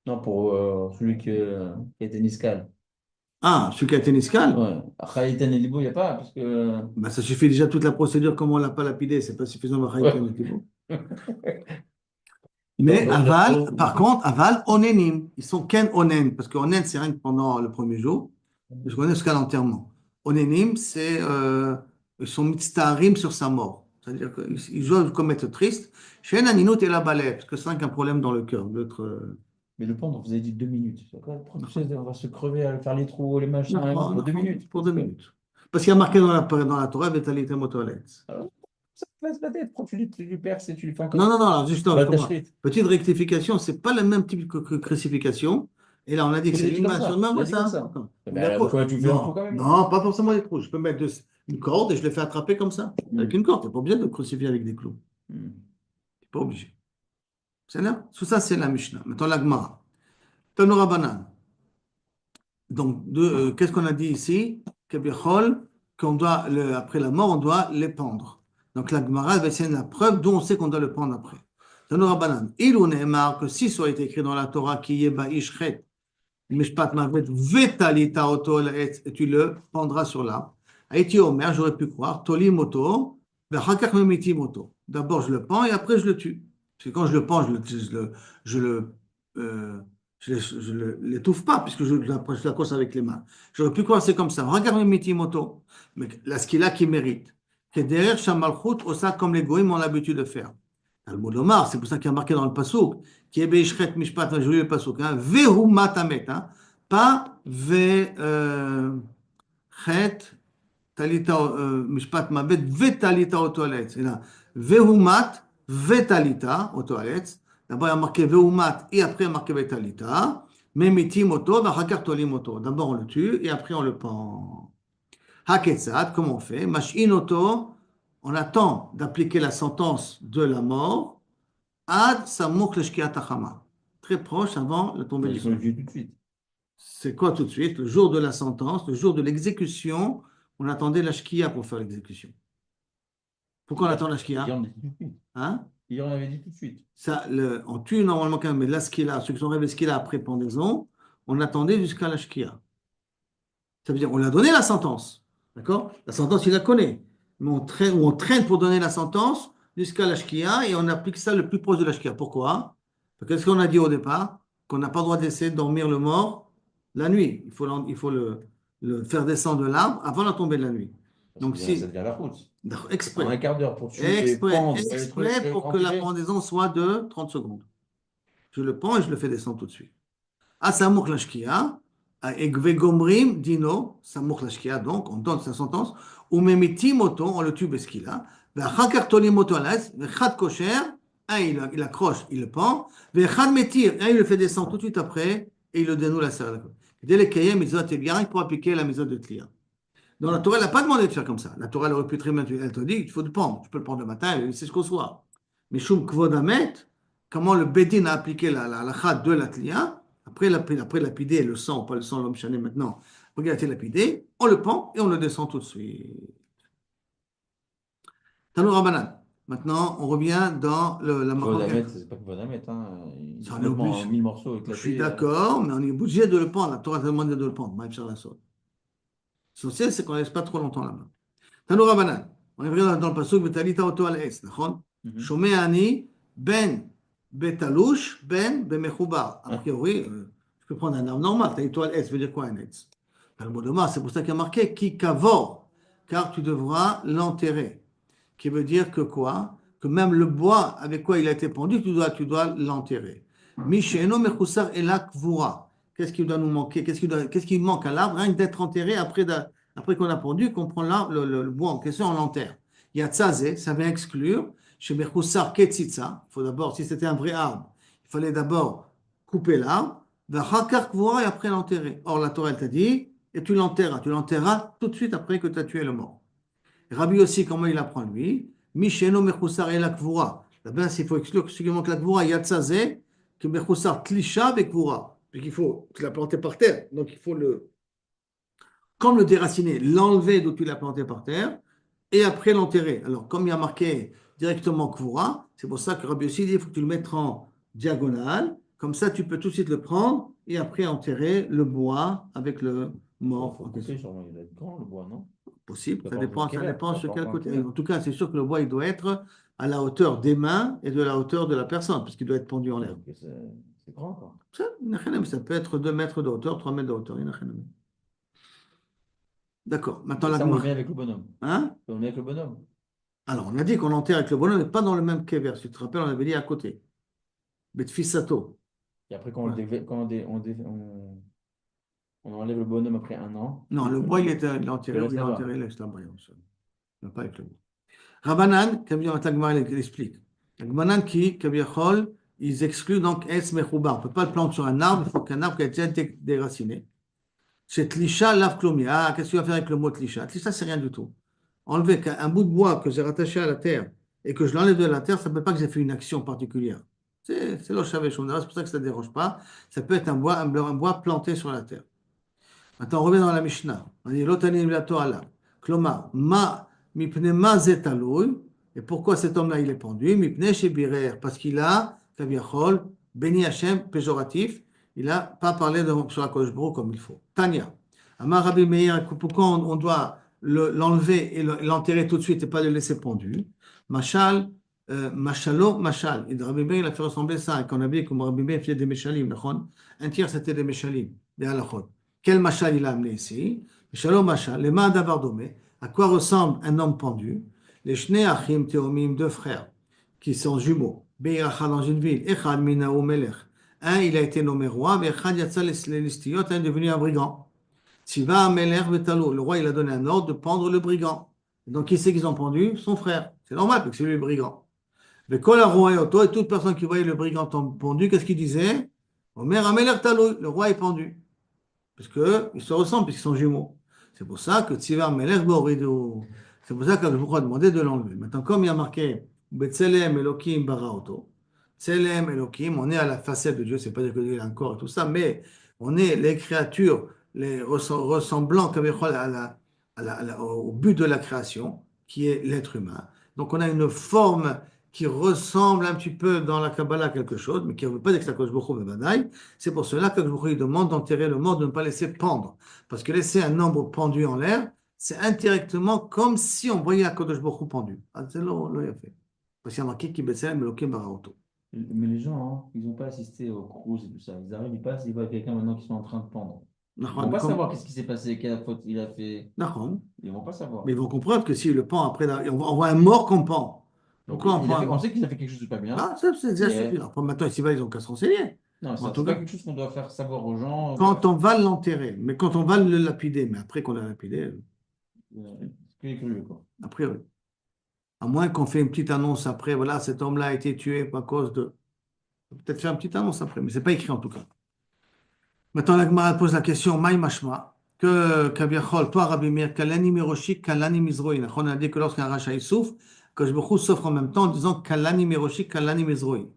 D: Non, pour celui qui était Niskal.
A: Ah, celui qui a été niscal,
D: Ouais. Achaïten Elibo, il n'y a pas, parce que.
A: ben, ça suffit déjà toute la procédure, comme on ne l'a pas lapidé, c'est pas suffisant.
D: Ouais.
A: Mais
B: Donc,
A: aval, par contre, aval, onenim. Ils sont ken onen, parce que onen, c'est rien que pendant le premier jour. Je connais jusqu'à l'enterrement. Onenim, c'est. Ils sont mitztaharim sur sa mort. C'est-à-dire qu'ils doivent comme être tristes. Chez Naninot et la balai, parce que c'est un problème dans le cœur.
D: Mais le pendre, vous avez dit 2 minutes. C'est quoi, on va se crever à faire les trous, les machins,
A: Non,
D: pour 2 minutes.
A: Pour 2 minutes. Parce qu'il y a marqué dans la Torah, Vétalité Motoilette.
D: Alors, ça te passe la tête. Quand tu lui perces et tu lui fais un
A: Non, non, non, alors justement,
D: La
A: justement,
D: tâcherite.
A: petite rectification, c'est pas le même type que crucifixion. Et là, on a dit que
D: Il
A: c'est
D: a dit
A: une
D: comme
A: main
D: ça.
A: sur une main,
D: Il a
A: ouais,
D: dit
A: ça.
D: comme ça.
A: Attends.
D: Ben,
A: D'accord.
D: tu fais un trou quand
A: Non,
D: même.
A: non, pas forcément des trous. Je peux mettre une corde et je le fais attraper comme ça, avec une corde. Tu n'es pas obligé de le crucifier avec des clous.
D: Hmm.
A: Tu n'es pas obligé. C'est là. Tout ça, c'est la Mishnah. Maintenant, la Gemara. Tanura Banan. Donc, qu'est-ce qu'on a dit ici? Qu'on doit, après la mort, on doit les pendre. Donc, la Gemara va essayer la preuve d'où on sait qu'on doit le pendre après. Tanura Banan. Il ou Neymar, que si soit été écrit dans la Torah, qui est Baishchet, Mishpat Mavet, Vetalita Oto, et tu le pendras sur l'arbre. Aïti Omer, j'aurais pu croire, Toli Moto, Vachakach Memiti Moto. D'abord, je le pends et après, je le tue. Parce que quand je le pends, je le, euh, je l'étouffe pas, puisque je la course avec les mains. J'aurais pu croire c'est comme ça. Regarde Memiti Moto. Mais là, ce qu'il a qui mérite. Que derrière Shamalchut, ça comme les goïms ont l'habitude de faire. Talmud Omar, c'est pour ça qu'il y a marqué dans le Passouk, qui est Beishret Mishpat, j'ai lu le Passouk, Vehu Matamet, pas chet, talita, mishpat mabet, vetalita aux toilettes. C'est là, vehumat, vetalita aux toilettes. D'abord, il y a marqué vehumat et après, il y a marqué vetalita. Memitim oto, vachakar tolim oto. D'abord, on le tue et après, on le pend. Haketzat, comment on fait? Mashin oto, on attend d'appliquer la sentence de la mort. Ad samuk leshkiat hachama. Très proche avant le tomber
D: Il
A: du
D: faut le
A: soleil.
D: tuer tout de suite.
A: C'est quoi tout de suite? Le jour de la sentence, le jour de l'exécution, on attendait la shkia pour faire l'exécution. Pourquoi on attend la
D: Hier,
A: shkia?
D: on dit tout de suite.
A: Hein?
D: Hier, on avait dit tout de suite.
A: Ça, on tue normalement quand même, mais la skila, ceux qui sont rêvés skila après pendaison, on attendait jusqu'à la shkia. Ça veut dire on lui a donné la sentence. D'accord? La sentence, il la connaît. Mais on traîne pour donner la sentence jusqu'à la shkia et on applique ça le plus proche de la shkia. Pourquoi? Parce que qu'est-ce qu'on a dit au départ? Qu'on n'a pas le droit d'essayer de dormir le mort la nuit. Il faut le faire descendre de l'arbre avant la tombée de la nuit.
D: Parce
A: Donc,
D: que
A: si,
D: ça devient la route. En un
A: exprès,
D: quart d'heure pour tuer,
A: exprès,
D: pendre,
A: exprès pour que la pendaison soit de 30 secondes. Je le prends et je le fais descendre tout de suite. Asamour lashkia, Egvegomrim, Dino, Samour lashkia, donc on donne sa sentence, ou memitim oto, on le tue parce qu'il a, Vachakar tolim oto alas, Vechad kosher, un il accroche, il le pend, Vechad metir, un il le fait descendre tout de suite après, et il le dénoue la serre. Dès les kayem, ils ont été bien pour appliquer la méthode de Tlia. Donc la Torah n'a pas demandé de faire comme ça. La Torah elle aurait pu très bien, elle te dit, il faut le prendre. Tu peux le prendre le matin et le laisser jusqu'au soir. Mais Shum Kvodamet, comment le Bedin a appliqué la halakha de la Tlia, après lapider le sang, pas le sang, l'homme chané maintenant, après il a été lapidé, on le prend et on le descend tout de suite. Tanou Rabbanan. Maintenant, on revient dans la
D: Vodamet, c'est pas que Vodamet, hein. Il
A: Ça,
D: est
A: on est
D: complètement
A: obligé.
D: en 1000 morceaux
A: Je
D: éclatés.
A: suis d'accord, mais on est obligé de le prendre. La Torah a demandé de le prendre. Maïf sur la saute. L'essentiel, c'est qu'on ne laisse pas trop longtemps la main. Tanou Rabbanan. On est dans le pasuk, Betalita oto al es, נכון? שומע אני ben betalouche, ben bemechoubar. A priori, je peux prendre un arbre normal. Talito al es veut dire quoi un etz? Le mot de mar, c'est pour ça qu'il y a marqué ki kavor, car tu devras l'enterrer. Qui veut dire que quoi? Que même le bois avec quoi il a été pendu, tu dois l'enterrer. Misheno mechoussar elak vura. Qu'est-ce qui doit nous manquer? Qu'est-ce qui manque à l'arbre? Rien que d'être enterré après qu'on a pendu, qu'on prend le bois en question, on l'enterre. Yatzazé, ça vient exclure. Chez Mechoussar Ketzitza, il faut d'abord, si c'était un vrai arbre, il fallait d'abord couper l'arbre, Vachakar Kvura et après l'enterrer. Or, la Torah, elle t'a dit, et tu l'enterras tout de suite après que tu as tué le mort. Rabbi aussi, comment il apprend lui? Misheno Mechoussar et la Kvura. Là-bas, il faut exclure ce qui manque la Kvura, Yatzazé, que Mechoussar Tlisha et Kvura. Donc, il faut, tu l'as planté par terre, donc il faut comme le déraciner, l'enlever d'où tu l'as planté par terre, et après l'enterrer. Alors, comme il y a marqué directement Kvura, c'est pour ça que Rabbi aussi dit il faut que tu le mettes en diagonale, comme ça tu peux tout de suite le prendre et après enterrer le bois avec le mort.
D: Il faut sûrement, il va être grand le bois, non?
A: Possible, ça
D: Ça
A: dépend
D: dépend
A: sur
D: de
A: quel
D: quel
A: côté.
D: côté.
A: En tout cas, c'est sûr que le bois il doit être à la hauteur des mains et de la hauteur de la personne, puisqu'il doit être pendu en l'air.
D: Donc, c'est grand, quoi.
A: Ça peut être 2 mètres de hauteur, 3 mètres de hauteur. D'accord. Maintenant,
D: Et
A: la
D: ça, on le met avec le bonhomme.
A: Hein?
D: On le met avec le bonhomme.
A: Alors, on a dit qu'on enterre avec le bonhomme, mais pas dans le même kever. Si tu te rappelles, on avait dit à côté. Betfisato.
D: Et après, quand on enlève le bonhomme après 1 an.
A: Non, le bois, il est enterré,
D: laisse
A: il est
D: là-bas.
A: enterré, laisse là-bas. Non, pas avec le bois. Rabanan, comme la Gemara l'explique. La Gmanan qui, Kabiachol, ils excluent donc Es Mechouba. On ne peut pas le planter sur un arbre, il faut qu'un arbre qui a déjà été déraciné. C'est Tlisha Lav Klomi. Ah, qu'est-ce que tu vas faire avec le mot Tlisha? Tlisha, c'est rien du tout. Enlever un bout de bois que j'ai rattaché à la terre et que je l'enlève de la terre, ça ne veut pas que j'ai fait une action particulière. C'est l'Oshavé Shonara, c'est pour ça que ça ne dérange pas. Ça peut être un bois planté sur la terre. Maintenant, on revient dans la Mishnah. On dit Lotani Milato Allah. Klomar, mipne ma zetaloui. Et pourquoi cet homme-là, il est pendu? Mipne shebirer. Parce qu'il a, Kaviachol, béni Hachem, péjoratif. Il n'a pas parlé sur la Koshbro comme il faut. Tanya. Amar Rabbi Meir, pourquoi on doit l'enlever et l'enterrer tout de suite et pas le laisser pendu? Machal, Machalo, Machal. Et Rabbi Meir, il a fait ressembler ça. Et qu'on a vu comme Rabbi Meir faisait des Meshalim. Un tiers, c'était des Meshalim, des halachot. Quel machal il a amené ici? Shalom machal, les mains d'Avardomé. À quoi ressemble un homme pendu? Les Shnei Achim Teomim, 2 frères, qui sont jumeaux. Beiracha dans une ville. Echad Minaou Melech. Un, il a été nommé roi. Echad Yatzal Listiyot, un est devenu un brigand. Tziva Ameler Vetalo. Le roi, il a donné un ordre de pendre le brigand. Donc, qui c'est qu'ils ont pendu? Son frère. C'est normal, parce que c'est lui le brigand. Mais quand la roi et auto, et toute personne qui voyait le brigand pendu, qu'est-ce qu'il disait? Omer Ameler Talo. Le roi est pendu. Parce qu'ils se ressemblent, puisqu'ils sont jumeaux. C'est pour ça que Tziva Ameler Borido. C'est pour ça que je vous a demandé de l'enlever. Maintenant, comme il y a marqué Betselem Elohim bara auto, Tselem Elohim, on est à la facette de Dieu, c'est pas dire que Dieu a un corps et tout ça, mais on est les créatures, les ressemblant au but de la création, qui est l'être humain. Donc on a une forme qui ressemble un petit peu dans la Kabbalah à quelque chose, mais qui ne veut pas dire que c'est à cause de Badaï. C'est pour cela que il demande d'enterrer le mort, de ne pas laisser pendre. Parce que laisser un nombre pendu en l'air, c'est indirectement comme si on voyait Akadosh Baruch Hu pendu. Ah, c'est là, il a fait. Parce qu'il y a marqué qui Betselem Elohim bara auto.
D: Mais les gens, hein, ils n'ont pas assisté au cruise et tout ça. Ils arrivent, ils passent, ils voient quelqu'un maintenant qui sont en train de pendre. Ils ne vont pas savoir qu'est-ce qui s'est passé, quelle faute il a fait.
A: D'accord.
D: Ils ne vont pas savoir.
A: Mais ils vont comprendre que s'il le pend après, on voit un mort qu'on pend.
D: Donc,
A: Pourquoi
D: on sait qu'il a fait quelque chose de pas bien.
A: Ah, ça, c'est déjà
D: Mais,
A: suffisant. Après, maintenant, ici, ils ont qu'à se renseigner.
D: non,
A: En
D: c'est
A: tout
D: pas
A: cas,
D: quelque chose qu'on doit faire savoir aux gens.
A: quand on va l'enterrer, mais quand on va le lapider, mais après qu'on l'a lapidé,
D: Que les curieux, quoi.
A: après, oui. À moins qu'on fait une petite annonce après, voilà, cet homme-là a été tué à cause de. Peut-être faire une petite annonce après, mais c'est pas écrit en tout cas. Maintenant, la Gemara pose la question, Maï Mashma, que Kaviachol, toi, Rabbi Meir, Kalani Miroshi, Kalani Mizroi. On a dit que lorsqu'un rachat il souffre, que je me s'offre en même temps en disant Kalani Miroshi, Kalani Mizroi.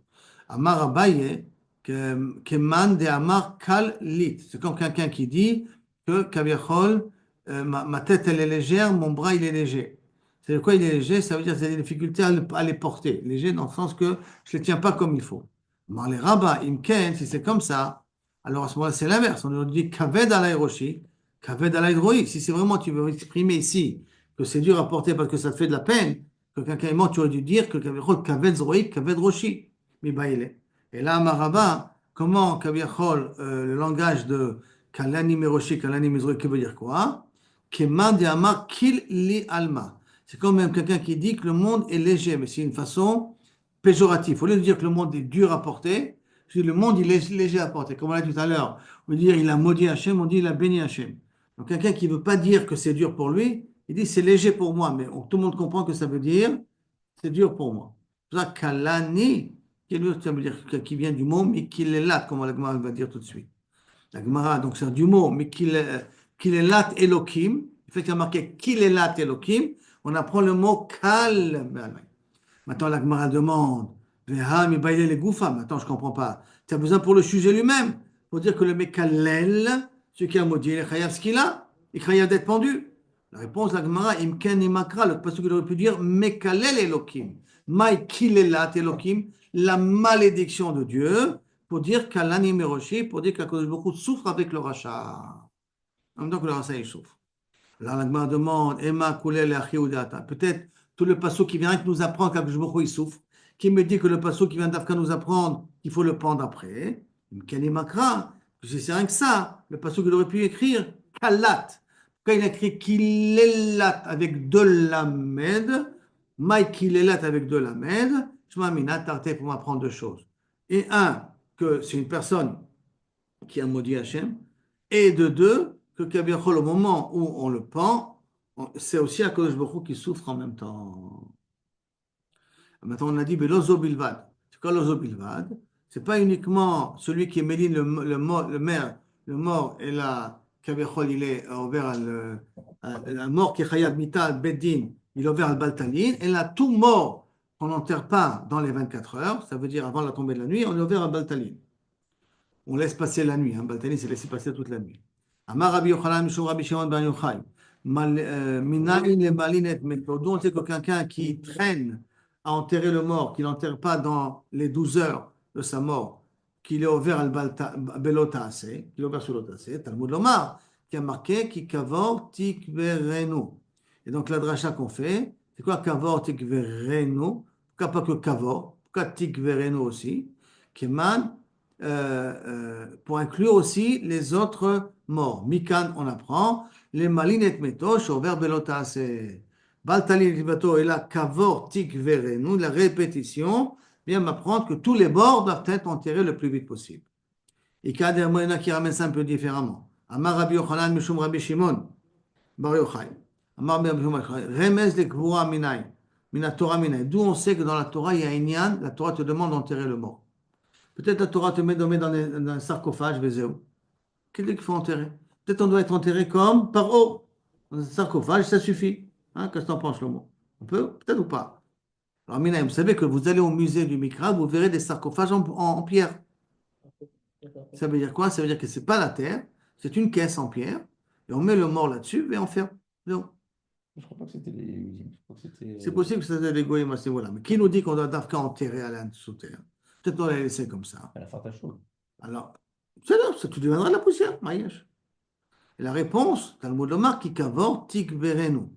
A: Amar Abaye, que man de Amar Kal Lit. C'est comme quelqu'un qui dit que Kaviachol, ma tête elle est légère, mon bras il est léger. C'est de quoi il est léger? Ça veut dire que j'ai des difficultés à les porter. Léger dans le sens que je ne les tiens pas comme il faut. Amar les Rabba, Imken, si c'est comme ça, alors à ce moment-là, c'est l'inverse. On nous dit Kaved alay roshi, Kaved alay droi. Si c'est vraiment, tu veux exprimer ici que c'est dur à porter parce que ça te fait de la peine, que quelqu'un est mort, tu aurais dû dire que Kaved zroi, Kaved roshi. Mais bah, il est. Et là, Maraba, comment Kaviachol, le langage de Kalani meroshi, Kalani mezroi, qui veut dire quoi? Keman de amar kil li alma. C'est quand même quelqu'un qui dit que le monde est léger, mais c'est une façon péjorative. Au lieu de dire que le monde est dur à porter, je dis, le monde, il est léger à porter. Comme on l'a dit tout à l'heure, on veut dire il a maudit Hachem, on dit il a béni Hachem. Donc quelqu'un qui ne veut pas dire que c'est dur pour lui, il dit c'est léger pour moi, mais tout le monde comprend que ça veut dire c'est dur pour moi. C'est pour ça Kalani, ça veut dire qui vient du mot Mikilelat, comme la Gemara va dire tout de suite. La Gemara, donc c'est du mot Mikilelat Elohim, le fait qu'il y a marqué Kilelat Elohim, on apprend le mot Kal. Maintenant, la Gemara demande, Veha mi baile les gouffam. Attends, je ne comprends pas. Tu as besoin pour le sujet lui-même, pour dire que le Mekalel, celui qui a maudit, il est chayav ce qu'il a, il est chayav d'être pendu. La réponse, la Gemara, Imken imakra, le passage qu'il aurait pu dire, Mekalel Elohim, Mai kilelat Elohim, la malédiction de Dieu, pour dire qu'Alani Meroshi, pour dire qu'Akadosh Baruch Hu souffre avec le rachat. En même temps que le rachat, il souffre. Alors la Gemara demande, Emma Kulel Achiudata. Peut-être tout le passo qui vient qui nous apprend qu'Akadosh Baruch Hu il souffre, qui me dit que le passo qui vient d'Afka nous apprendre qu'il faut le pendre après. Kani Makra, c'est rien que ça. Le passo qu'il aurait pu écrire, Kalat. Quand il a écrit Kilelat avec deux lamed, Mai Kilelat avec deux lamed, je m'amène à tarter pour m'apprendre deux choses. Et un, que c'est une personne qui a maudit Hachem, et de deux, que Kaviachol, au moment où on le pend, c'est aussi Akadosh Baruch Hu qui souffre en même temps. Maintenant, on a dit Belozo Bilvad. C'est quoi Lozo Bilvad? C'est pas uniquement celui qui méline le mort, et là, Kaviachol, il est ouvert la mort qui est Chayad Mita Beddin, il est ouvert à Baltalin, et là, tout mort qu'on n'enterre pas dans les 24 heures, ça veut dire avant la tombée de la nuit, on est ouvert à Baltalin. On laisse passer la nuit. Baltalin, c'est laissé passer toute la nuit. Amar Rabbi Yochanan Mishum Rabbi Shimon ben Yochai. Minaïn le malinet meklodo. On sait que quelqu'un qui traîne à enterrer le mort, qu'il n'enterre pas dans les 12 heures de sa mort, qu'il est ouvert al belotase, qu'il est ouvert sur l'otase, Talmud Lomar, qui a marqué qui kavor tikverenu. Et donc la dracha qu'on fait, c'est quoi kavor tikverenu? Pourquoi pas que kavor? Pourquoi tikverenu aussi? Keman, pour inclure aussi les autres morts. Mikan, on apprend, les malinet metosh au verbe belotase. Baltalin libato et la kavor tik verenu, la répétition vient m'apprendre que tous les morts doivent être enterrés le plus vite possible. Et Kader Moena qui ramène ça un peu différemment. Amar Rabbi Yochanan Mishum Rabbi Shimon Bar Yochai. Amar Rabbi Shimon Remez le Kvura Minay, Mina Torah Minay. D'où on sait que dans la Torah, il y a Inyan, la Torah te demande d'enterrer le mort. Peut-être la Torah te met dans un sarcophage, Vezéo. Qu'est-ce qu'il faut enterrer? Peut-être on doit être enterré comme par eau. Dans un sarcophage, ça suffit. Hein, qu'est-ce que tu en penses, Shlomo? On peut? Peut-être ou pas? Alors, Mina, vous savez que vous allez au musée du Mikra, vous verrez des sarcophages en pierre. Ça veut dire quoi? Ça veut dire que ce n'est pas la terre, c'est une caisse en pierre, et on met le mort là-dessus et on ferme. Non.
D: Je crois pas que c'était les. Je crois que c'était.
A: C'est possible que c'était des goyim à ce niveau-là. Mais qui nous dit qu'on doit d'Afka enterrer à l'Inde sous terre? Peut-être qu'on l'a laissé comme ça.
D: À la farta chaude.
A: Alors, c'est là, ça tout deviendra de la poussière, Maïesh. Et la réponse, Talmud Omar, qui kavor tik berenu.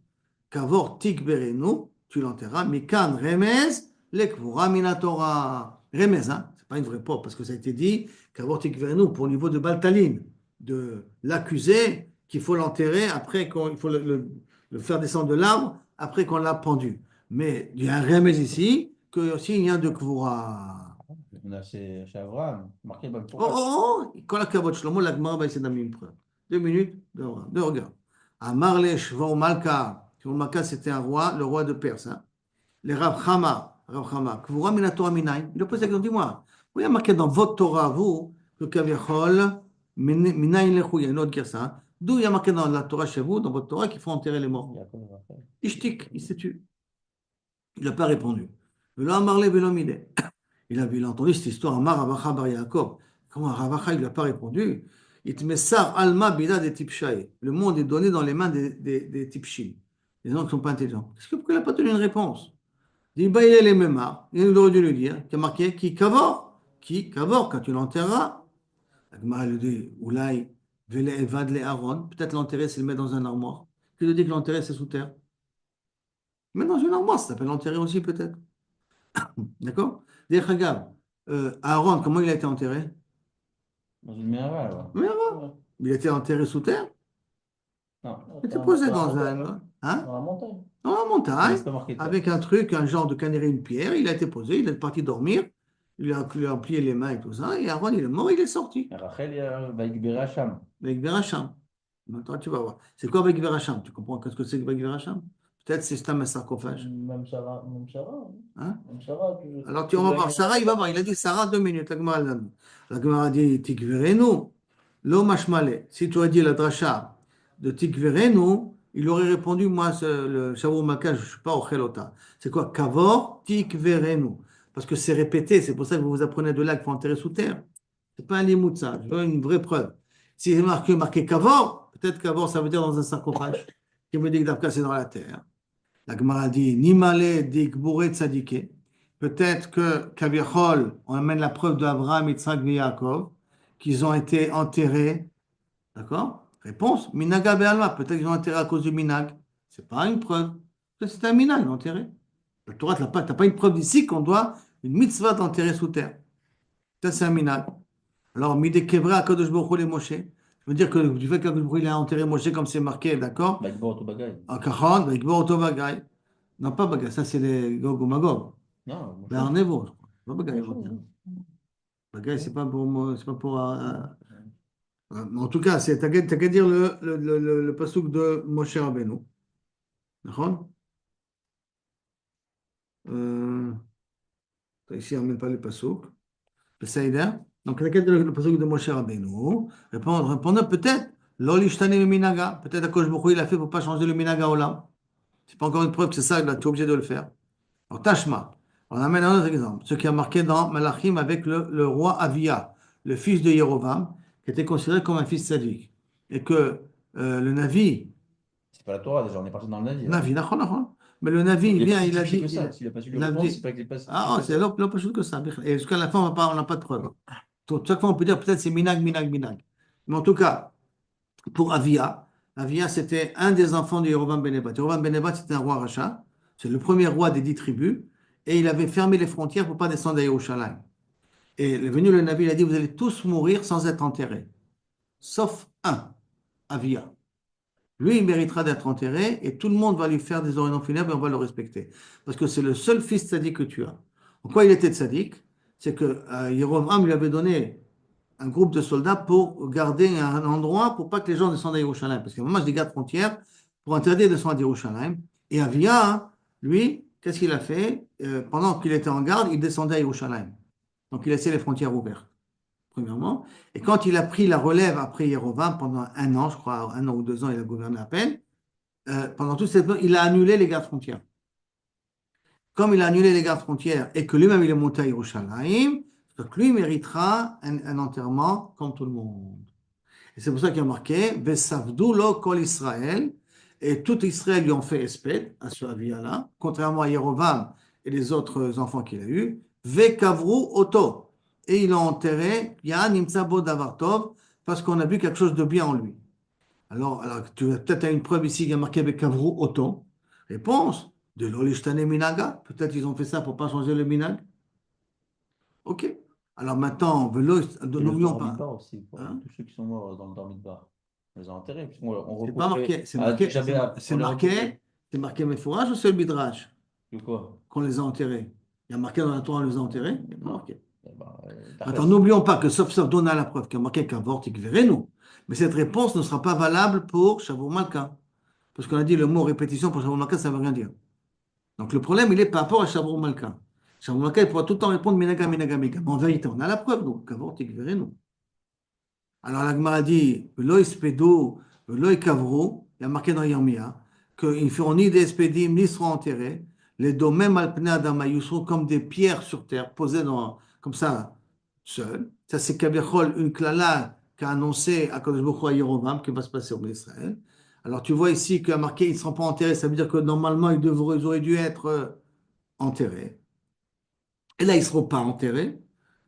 A: Kavor tik berenu, tu l'enterras, mikan remez lekvura minatora. Remez, hein, c'est pas une vraie porte, parce que ça a été dit, kavor tik berenu, pour le niveau de Baltaline, de l'accusé, qu'il faut l'enterrer après il faut le faire descendre de l'arbre, après qu'on l'a pendu. Mais il y a un remez ici, que aussi il y a de kvura.
D: On a chez Abraham, marqué le
A: Oh, oh, oh, quand la kavod Shlomo, la Gemara va essayer d'amener une preuve. 2 minutes de regard. Amarle Shvor Malka. Shvor Malka, c'était un roi, le roi de Perse. Hein. Les Rav Chama, Kvura mina Torah minayin. Il a posé la question, dis-moi, vous avez marqué dans votre Torah, vous, que Kaviachol, minayin lechu, il y a une autre guerre, ça. D'où il y a marqué dans la Torah chez vous, dans votre Torah, qu'il faut enterrer les morts. Ishtik, il s'est tué. Il n'a pas répondu. Velo Amarle Velo Mide. Il a entendu cette histoire, Amar Ravacha Bar Yaakov. Comment Ravacha, il n'a pas répondu? Itmessar Alma Bida des Tipshaï. Le monde est donné dans les mains des Tipshim, des gens qui ne sont pas intelligents. Pourquoi il n'a pas donné une réponse? Il dit, bah, il est les mémoires. Il aurait dû lui dire, qui a marqué, qui kavor, quand tu l'enterreras. La Gemara lui dit, Oulai, vele evad le Aaron. Peut-être l'enterrer, c'est le mettre dans un armoire. Qui lui dit que l'enterrer, c'est sous terre? Mais dans une armoire, ça s'appelle l'enterrer aussi, peut-être. D'accord? Regarde, Aaron, comment il a été enterré?
D: Dans une méhara, alors.
A: Mais avant, il a été enterré sous terre.
D: Non.
A: Il était posé dans un. Hein?
B: Dans la montagne.
A: Dans la
D: Il
A: montagne,
D: reste pas marqué terre.
A: avec un truc, un genre de cannerie, une pierre. Il a été posé, il est parti dormir. Il a plié les mains et tout ça. Et Aaron, il est mort, il est sorti.
D: Et Rachel, va avec Hacham.
A: Avec Beracham. Maintenant, tu vas voir. C'est quoi avec Beracham? Tu comprends qu'est-ce que c'est avec Beracham? Peut-être c'est un sarcophage.
B: Même Sarah. Même Sarah.
A: Hein?
B: Même Sarah.
A: Alors, on va voir. Sarah, il va voir. Il a dit Sarah, 2 minutes. La Gemara a dit Tikverenu, lo mashmale. Si tu as dit la dracha de Tikverenu, il aurait répondu moi, le Shavuot Malka, je ne suis pas au Chelota. C'est quoi? Kavor Tikverenu. Parce que c'est répété. C'est pour ça que vous vous apprenez de là qu'il faut enterrer sous terre. Ce n'est pas un limout, ça. Je veux une vraie preuve. Si c'est marqué Kavor, peut-être Kavor, ça veut dire dans un sarcophage. Qui me dit que Dafka, c'est dans la terre. La Gemara dit Nimale dikbouré tzadike. Peut-être que Kaviachol, on amène la preuve d'Abraham, Yitzhak et Yaakov, qu'ils ont été enterrés. D'accord? Réponse Minaga be'alma. Peut-être qu'ils ont enterré à cause du minag. Ce n'est pas une preuve. C'est un minag enterré. Le Torah, tu n'as pas une preuve ici qu'on doit une mitzvah d'enterrer sous terre. Ça, c'est un minag. Alors, Mide Kevra à Kadosh Baruch Hu les Moshe. Je veux dire que du fait que Kadosh Baruch Hu il a enterré Moshe comme c'est marqué, d'accord?
D: Baikbor to Bagay.
A: En Kachon, Baikbor Oto Bagay. Non, pas Bagay, ça c'est les Gog ou Magog.
D: Non,
A: Ben, en Evo, je crois. Pas Bagay, je crois. Bagay, c'est pas pour. C'est pas pour en tout cas, t'as qu'à dire le pasouk de Moshe Rabbeinu. D'accord? Ici, on ne met pas le pasouk. Le Saïder. Donc, t'as qu'à dire le pasouk de Moshe Rabbeinu. Répondre peut-être. Loli Shtani Minaga. Peut-être à cause de il a fait pour ne pas changer le Minaga Olam. Ce n'est pas encore une preuve que c'est ça, tu es obligé de le faire. Alors, Tashma. On amène un autre exemple. Ce qui a marqué dans Malachim avec le roi Avia, le fils de Jérovam, qui était considéré comme un fils sadique. Et que le Navi.
D: C'est pas la Torah, déjà, on est parti dans le Navi.
A: Navi, d'accord. Mais le Navi, il vient, il a dit.
D: S'il n'a pas su le répondre, c'est pas qu'il est pas.
A: Ah, c'est l'autre pas chose que ça. Et jusqu'à la fin, on n'a pas de preuve. Donc, chaque fois, on peut dire peut-être c'est Minag. Mais en tout cas, pour Avia, c'était un des enfants de Jérovam ben Nebat. Jérovam ben Nebat, c'était un roi rachat. C'est le premier roi des 10 tribus. Et il avait fermé les frontières pour ne pas descendre à Yerushalayim. Et est venu le Navi, il a dit, vous allez tous mourir sans être enterrés. Sauf un, Avia. Lui, il méritera d'être enterré et tout le monde va lui faire des oraisons funèbres et on va le respecter. Parce que c'est le seul fils tzaddik que tu as. En quoi il était tzaddik? C'est que Yerovam lui avait donné un groupe de soldats pour garder un endroit pour pas que les gens descendent à Yerushalayim. Parce qu'à un moment, des gardes frontières pour interdire de descendre à Yerushalayim. Et Avia, lui, qu'est-ce qu'il a fait? Pendant qu'il était en garde, il descendait à Yerushalayim. Donc il laissait les frontières ouvertes, premièrement. Et quand il a pris la relève après Yerovam, pendant un an, je crois, 1 an ou 2 ans, il a gouverné à peine, pendant toute cette période, il a annulé les gardes frontières. Comme il a annulé les gardes frontières et que lui-même il est monté à Yerushalayim, donc lui méritera un enterrement comme tout le monde. Et c'est pour ça qu'il y a marqué Vesavdu lo kol Israël, et tout Israël lui ont fait espède à ce Avia-là, contrairement à Yerovam et les autres enfants qu'il a eus. Vekavru oto, et ils l'ont enterré, Ya nimtza bo davar tov, parce qu'on a vu quelque chose de bien en lui. Alors tu as peut-être une preuve ici, il y a marqué Vekavru oto. Réponse de l'Olishtane Minaga. Peut-être ils ont fait ça pour ne pas changer le Minag. Ok. Alors maintenant, n'oublions pas.
D: Aussi, pour
A: Hein?
D: tous ceux qui sont morts dans le Dormitbar. On les a enterrés. On
A: C'est pas marqué. C'est
D: Ah,
A: marqué.
D: j'avais-
A: C'est
D: on les
A: marqué.
D: recoupait.
A: C'est marqué Mefourage ou c'est le Midrash
D: De quoi?
A: qu'on les a enterrés? Il y a marqué dans la Torah, on les a enterrés? Il y a pas marqué.
D: Eh ben,
A: Attends, n'oublions pas que sauf donne à la preuve qu'il y a marqué qu'avortik verrez-nous. Mais cette réponse ne sera pas valable pour Shavuot Malka. Parce qu'on a dit le mot répétition pour Shavuot Malka, ça ne veut rien dire. Donc le problème, il est par rapport à Shavuot Malka. Shavuot Malka, il pourra tout le temps répondre Minaga, Minaga, Minaga. Mais en vérité, on a la preuve, donc qu'avortik verrez-nous. Alors la Gemara dit Velo ispédo, velo ikavro, il y a marqué dans Yirmia qu'ils ne feront ni des espédim, ni seront enterrés. Les dos, même alpne adama, ils seront comme des pierres sur terre, posées comme ça, seuls. Ça, c'est Kavichol, une klala qu'a annoncé à Kadosh Baruch Hu à Yerovam, qui va se passer au Israël. Alors tu vois ici qu'il y a marqué ils ne seront pas enterrés, ça veut dire que normalement ils auraient dû être enterrés. Et là, ils ne seront pas enterrés.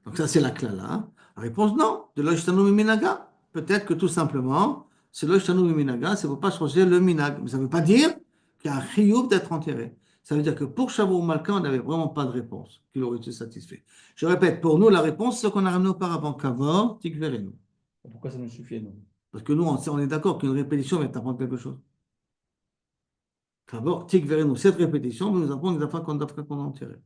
A: Donc ça, c'est la klala. La réponse, non. De l'ojtanu minaga. Peut-être que tout simplement, c'est l'ojtanu minaga, ça ne veut pas changer le minag. Mais ça ne veut pas dire qu'il y a un chiyuv d'être enterré. Ça veut dire que pour Shavuot Malka, on n'avait vraiment pas de réponse qui aurait été satisfait. Je répète, pour nous, la réponse, c'est ce qu'on a ramené auparavant. Kavor, tikverenu.
D: Pourquoi ça nous suffit, nous?
A: Parce que nous, on est d'accord qu'une répétition va t'apprendre quelque chose. Kavor, tikverenu. Cette répétition va nous apprendre des affaires qu'on a enterrées.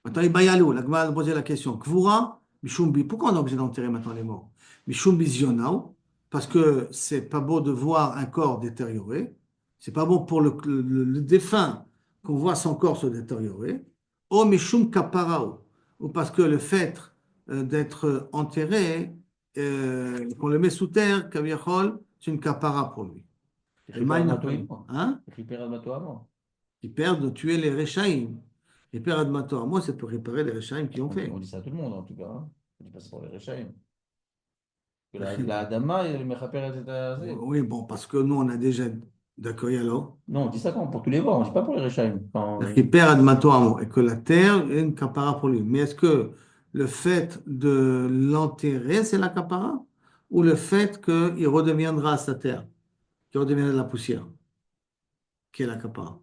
A: Maintenant, Ibayalou, la Gemara a posé la question. Kvura, Mishumbi, pourquoi on est obligé d'enterrer maintenant les morts? Mishumbi Zionao, parce que c'est pas beau de voir un corps détérioré. C'est pas bon pour le défunt qu'on voit son corps se détériorer. O Mishum Kaparao, ou parce que le fait d'être enterré, qu'on le met sous terre, Kaviachol, c'est une kapara pour lui. Hein? Il perd de tuer les Rechaïm. Il perd Admator. Moi, c'est pour réparer les Rechaïm qui ont fait.
D: On dit ça à tout le monde, en tout cas. Hein. On dit pas ça pour les Rechaïm. La Adama, et le Mechaper, etc.
A: Oui, bon, parce que nous, on a déjà. D'accord, alors.
D: Non, on dit ça pour tous les morts, on ne dit pas pour les Rechaïm.
A: Il perd Admator et que la terre est une capara pour lui. Mais est-ce que le fait de l'enterrer, c'est la capara? Ou le fait qu'il redeviendra à sa terre, qu'il redeviendra de la poussière, qui est la capara?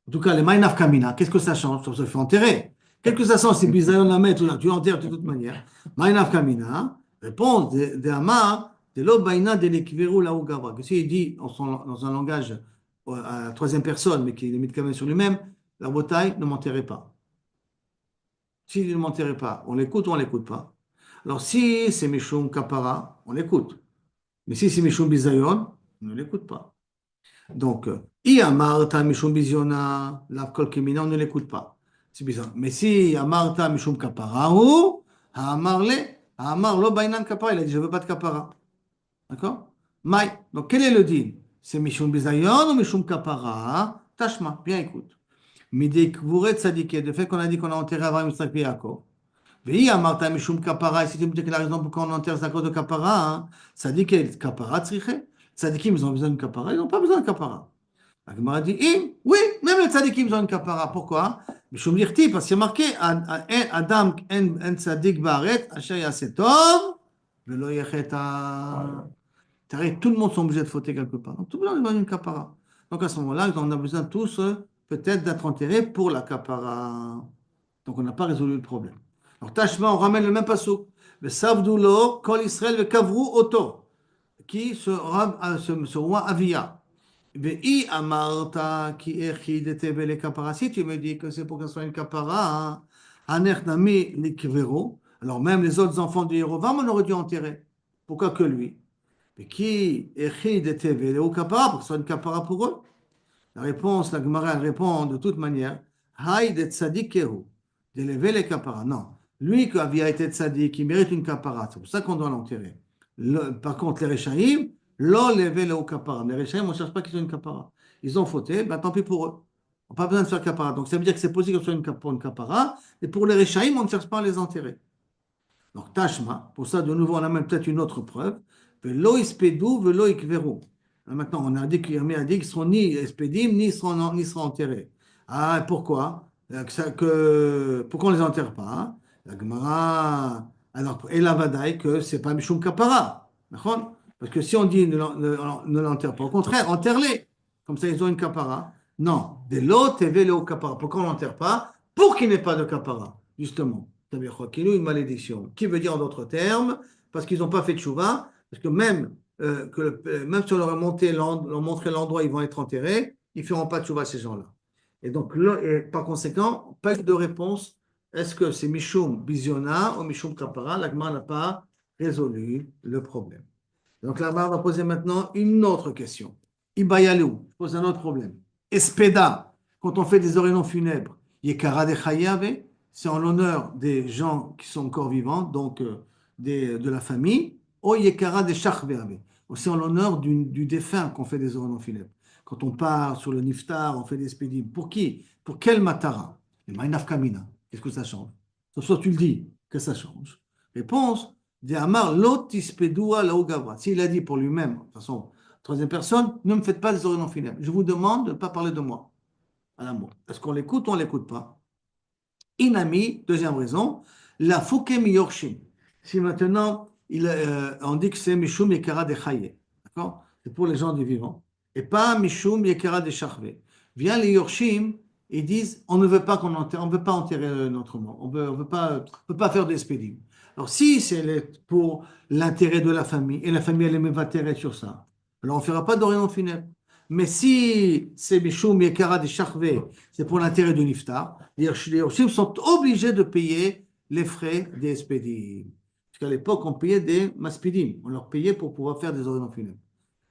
A: En tout cas, les Maïnaf Kamina, qu'est-ce que ça change? Ça se fait enterrer. Qu'est-ce que ça change si Bisayon la met, tu enterres de toute manière? Maïnaf Kamina, réponse de Amar, de l'Obaina de l'Ekviru la Ugava. Que s'il dit dans un langage à la troisième personne, mais qui limite quand même sur lui-même, la bataille ne m'enterrait pas. S'il ne m'enterrait pas, on l'écoute ou on ne l'écoute pas? Alors, si c'est Mishum Kapara, on l'écoute. Mais si c'est Mishum Bisayon, on ne l'écoute pas. Donc, Amarta Mishum Biziona, la Kol Kemina, on ne l'écoute pas. C'est bizarre. Mais si Amarta Mishum Kapara, ou Amar lo Bainan Kapara, il a dit je ne veux pas de Kapara. D'accord? Maï. Donc, quel est le din? C'est Mishum Bizayon ou Mishum Kapara? Tashma, bien écoute. Midi Kvuret Tzadike, le fait qu'on a dit qu'on a enterré avant Yitzhak et Yaakov. Vehi Amarta Mishum Kapara, et si tu me dis que la raison pourquoi on enterre c'est à cause de Kapara, Tzadike, Kapara Tzriche. Tzadikim, ils ont besoin de kapara, ils n'ont pas besoin de kapara. La Gemara dit, oui, même les tzadikim, ils ont une kapara. Pourquoi? Mishum lirti, parce qu'il y a marqué, Adam en tzadik ba'aret, asher yaseh tov, velo yecheta. Tout le monde sont obligés de fauter quelque part. Donc, tout le monde a besoin d'une kapara. Donc, à ce moment-là, on a besoin tous, peut-être, d'être enterrés pour la kapara. Donc, on n'a pas résolu le problème. Alors, Tashma, on ramène le même pasouk. Le savdulo, kol Israël, le kavru oto. Qui ce roi Avia. Vei amarta qui echidete bele kapara. Si tu me dis que c'est pour que ce soit une kapara, hanech nami likvero. Alors même les autres enfants de Jérovam, on aurait dû enterrer. Pourquoi que lui? Mais qui écrit des TV, au kapara, pour que ce soit une kapara pour eux? La réponse, la Gemara elle répond de toute manière, Haï de tzadikehu, d'élever les kaparas. Non, lui qui avait été tzaddik, il mérite une kapara, c'est pour ça qu'on doit l'enterrer. Par contre, les Rechaïm, l'on levé le kapara. Les Rechaïm, on ne cherche pas qu'ils ont une kapara. Ils ont fauté, ben, tant pis pour eux. On n'a pas besoin de faire kapara. Donc ça veut dire que c'est possible que ce soit pour une kapara, et pour les Rechaïm, on ne cherche pas à les enterrer. Donc, Tashma, pour ça, de nouveau, on a même peut-être une autre preuve. Velo ispedou, velo ikveru. Maintenant, on a dit qu'Yirmiyah a dit qu'ils ne seront ni espédim, ni seront enterrés. Ah, pourquoi? Pourquoi on ne les enterre pas? Hein? La Gemara, alors, et la Vadaï, que ce n'est pas Mishum Kapara. D'accord? Parce que si on dit ne l'enterre pas, au contraire, enterre-les. Comme ça, ils ont une Kapara. Non, de l'autre, velo Kapara. Pourquoi on ne l'enterre pas? Pour qu'il n'ait pas de Kapara, justement. Une malédiction. Qui veut dire en d'autres termes, parce qu'ils n'ont pas fait de chouva, parce que même même si on leur a montré l'endroit où ils vont être enterrés, ils ne feront pas de chouva ces gens-là. Et donc, par conséquent, pas de réponse. Est-ce que c'est Mishum Biziona ou Mishum Kapara? L'Agma n'a pas résolu le problème. Donc, l'Agma va poser maintenant une autre question. Ibayalou, pose un autre problème. Espeda, quand on fait des orénons funèbres, Yekara de Chayavé, c'est en l'honneur des gens qui sont encore vivants, donc de la famille, ou Yekara de Shachveave, c'est en l'honneur du défunt qu'on fait des orénons funèbres. Quand on part sur le niftar, on fait des spédim. Pour qui? Pour quel matara? Le Maïnaf Kamina. Qu'est-ce que ça change? Soit tu le dis que ça change. Réponse, de Amar lotispedua laogavra. S'il a dit pour lui-même, de toute façon, troisième personne, ne me faites pas des orénons funèbres. Je vous demande de ne pas parler de moi. À l'amour. Est-ce qu'on l'écoute ou on ne l'écoute pas? Inami, deuxième raison, la Fouke Miyorshim. Si maintenant, on dit que c'est Mishum Yekara de Chaye, d'accord? C'est pour les gens du vivant. Et pas Mishum Yekara de Shachve. Vient les Yorshim, ils disent, on ne veut pas qu'on enterre, on ne veut pas enterrer notre mort, on veut pas faire d'espédim. Alors si c'est pour l'intérêt de la famille, et la famille elle va terrer sur ça, alors on ne fera pas d'orénon funèbre. Mais si c'est Mishum Yekara de Shachve, c'est pour l'intérêt du niftar, les Yorshim sont obligés de payer les frais des espédim. Parce qu'à l'époque, on payait des maspidim. On leur payait pour pouvoir faire des orénons funèbres.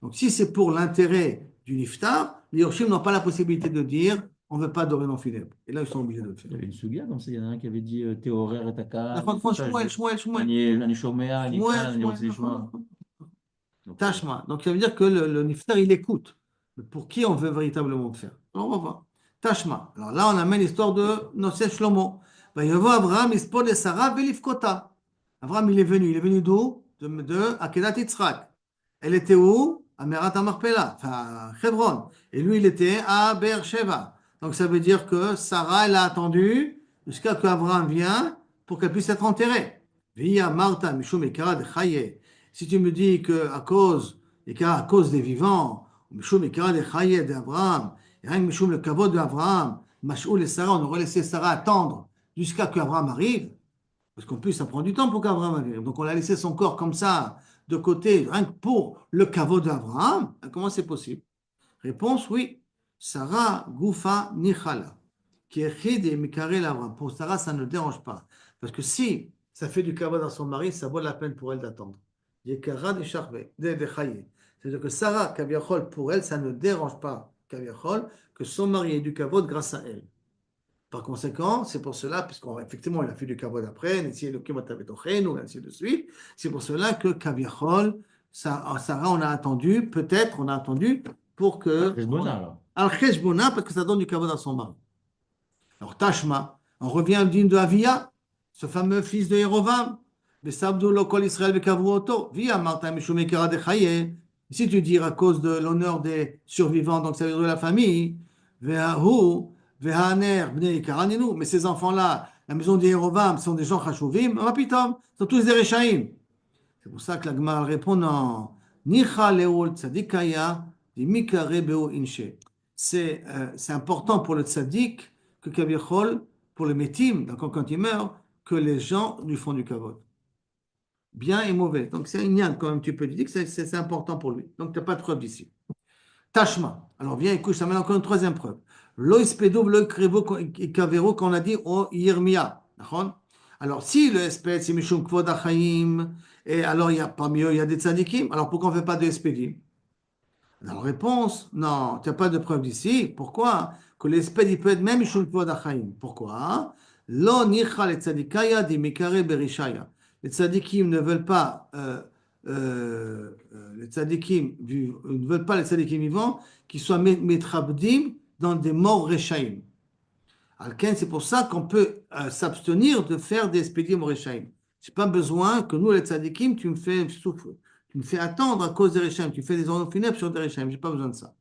A: Donc, si c'est pour l'intérêt du niftar, les Yorshim n'ont pas la possibilité de dire on ne veut pas d'orénons funèbres. Et là, ils sont obligés de le faire.
D: Il y avait une sugia comme ça, il y en a un qui avait dit Théorer et Taka.
A: Shmuel. Tashma. Donc, ça veut dire que le niftar, il écoute. Pour qui on veut véritablement le faire. Alors, on va voir. Tashma. Alors là, on amène l'histoire de Nosé Shlomo. Abraham, Ispod et Sarah, Velifkota. Abraham, il est venu d'où? De Akedat Yitzhak. Elle était où? À Merat HaMarpela, enfin, Hebron. Et lui, il était à Beersheba. Donc, ça veut dire que Sarah, elle a attendu jusqu'à ce qu'Abraham vienne pour qu'elle puisse être enterrée. Via Martha, Mishum Ekara de Chaye. Si tu me dis qu'à cause des vivants, Mishum Ekara de Chaye d'Abraham, et rien que Mishum le kavod d'Abraham, Mash'oul et Sarah, on aurait laissé Sarah attendre jusqu'à ce qu'Abraham arrive. Parce qu'en plus, ça prend du temps pour qu'Abraham arrive. Donc, on a laissé son corps comme ça, de côté, rien que pour le kavod d'Abraham. Comment c'est possible? Réponse, oui. Sarah Goufa Nichala, qui est chid et mikarel Abraham. Pour Sarah, ça ne dérange pas. Parce que si ça fait du kavod à son mari, ça vaut la peine pour elle d'attendre. Yekara de Charve, de Chaye. C'est-à-dire que Sarah, Kaviachol, pour elle, ça ne dérange pas, Kaviachol, que son mari ait du kavod grâce à elle. Par conséquent, c'est pour cela, puisqu'effectivement, il a fait du kavod après, ainsi de suite, c'est pour cela que Kaviachol, Sarah, on a attendu pour que. Al-Kheshbona, parce que ça donne du kavod à son mari. Alors, Tashma, on revient au dîme de Avia, ce fameux fils de Yerovam. Si tu dis à cause de l'honneur des survivants, donc ça veut dire de la famille, mais ces enfants-là, la maison des Yerovam, sont des gens chashuvim, sont tous des Rechaim. C'est pour ça que la Gemara répond non. C'est important pour le tzaddik que Kavichol, pour le métim, donc quand il meurt, que les gens lui font du kavod. Bien et mauvais. Donc c'est un yann quand même, tu peux lui dire que c'est important pour lui. Donc tu n'as pas de preuve d'ici. Tashma. Alors viens, écoute, ça mène encore une troisième preuve. Loïs Pedov, Loïs Krevo, Kavero, qu'on a dit au Yirmia. Alors, si le espède, c'est Mishum Kvod Achaim, et alors parmi eux, il y a des tzadikim, alors pourquoi on ne fait pas de espédim? Alors, réponse, non, tu n'as pas de preuve d'ici. Pourquoi? Que l'espède, il peut être même Mishum Kvod Achaim. Pourquoi? Lo nicha le tzadikaya di mikare berishaya. Les tzadikim ne veulent pas, les tzadikim ne veulent pas les tzadikim vivants qui soient metrabdim dans des morts reshaim. Alken, c'est pour ça qu'on peut s'abstenir de faire des espédim au reshaim. Je n'ai pas besoin que nous, les tzadikim, tu me fais attendre à cause des reshaim. Tu fais des ordres funèbres sur des reshaim. Je n'ai pas besoin de ça.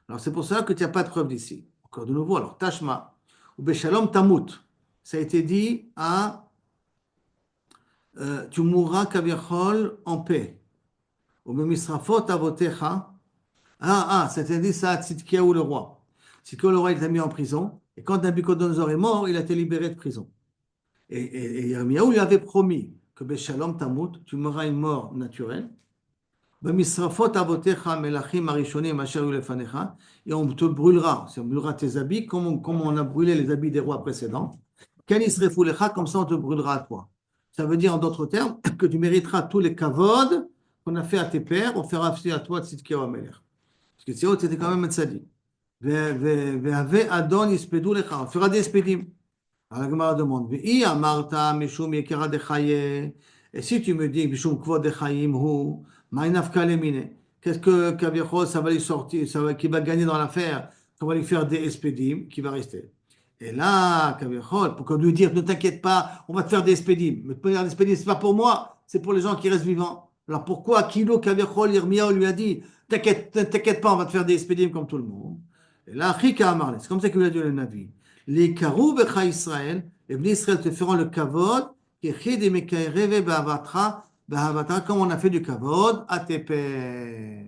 A: Alors, c'est pour ça que tu n'as pas de preuve d'ici. Encore de nouveau, alors, Tashma, ou Beshalom Tamut. Ça a été dit à tu mourras kaviachol en paix. Ou Memisrafot avotecha. C'était dit ça à Tzidkiyahu le roi. Tzidkiyahu le roi, il t'a mis en prison. Et quand Nabucodonosor est mort, il a été libéré de prison. Et Yirmiyahu lui avait promis que Beshalom Tamut, tu mourras une mort naturelle. Bemisrafot avotecha melachim arishonim asher hu lefanecha. Et on te brûlera, on brûlera tes habits comme on a brûlé les habits des rois précédents. Ken isrefu lecha, comme ça on te brûlera à toi. Ça veut dire en d'autres termes que tu mériteras tous les kavod qu'on a fait à tes pères, on fera aussi à toi Tzidkiyahu HaMelech. Parce que Tzidkiyahu c'était quand même un tzaddik. Ve'ave adon ispedou lecha, on fera des espédim. Alors la Gemara demande, Ve'i amarta mishum yekera dechaye. Et si tu me dis mishum kvod dechayim hu, ma'inafka lemine. Qu'est-ce que Kaviachol, ça va lui sortir, qui va gagner dans l'affaire, qu'on va lui faire des espédim, qui va rester. Et là, Kaviachol, pour qu'on lui dise, ne t'inquiète pas, on va te faire des espédim. Mais te faire des espédim, c'est pas pour moi, c'est pour les gens qui restent vivants. Alors pourquoi Kilo Kaviachol, Yirmiyahu lui a dit, t'inquiète pas, on va te faire des espédim comme tout le monde. Et là, Chika Amarle, c'est comme ça qu'il a dit le Navi. Les karou becha Israël, les Bnei Israël te feront le kavod, comme on a fait du kavod à tes pères.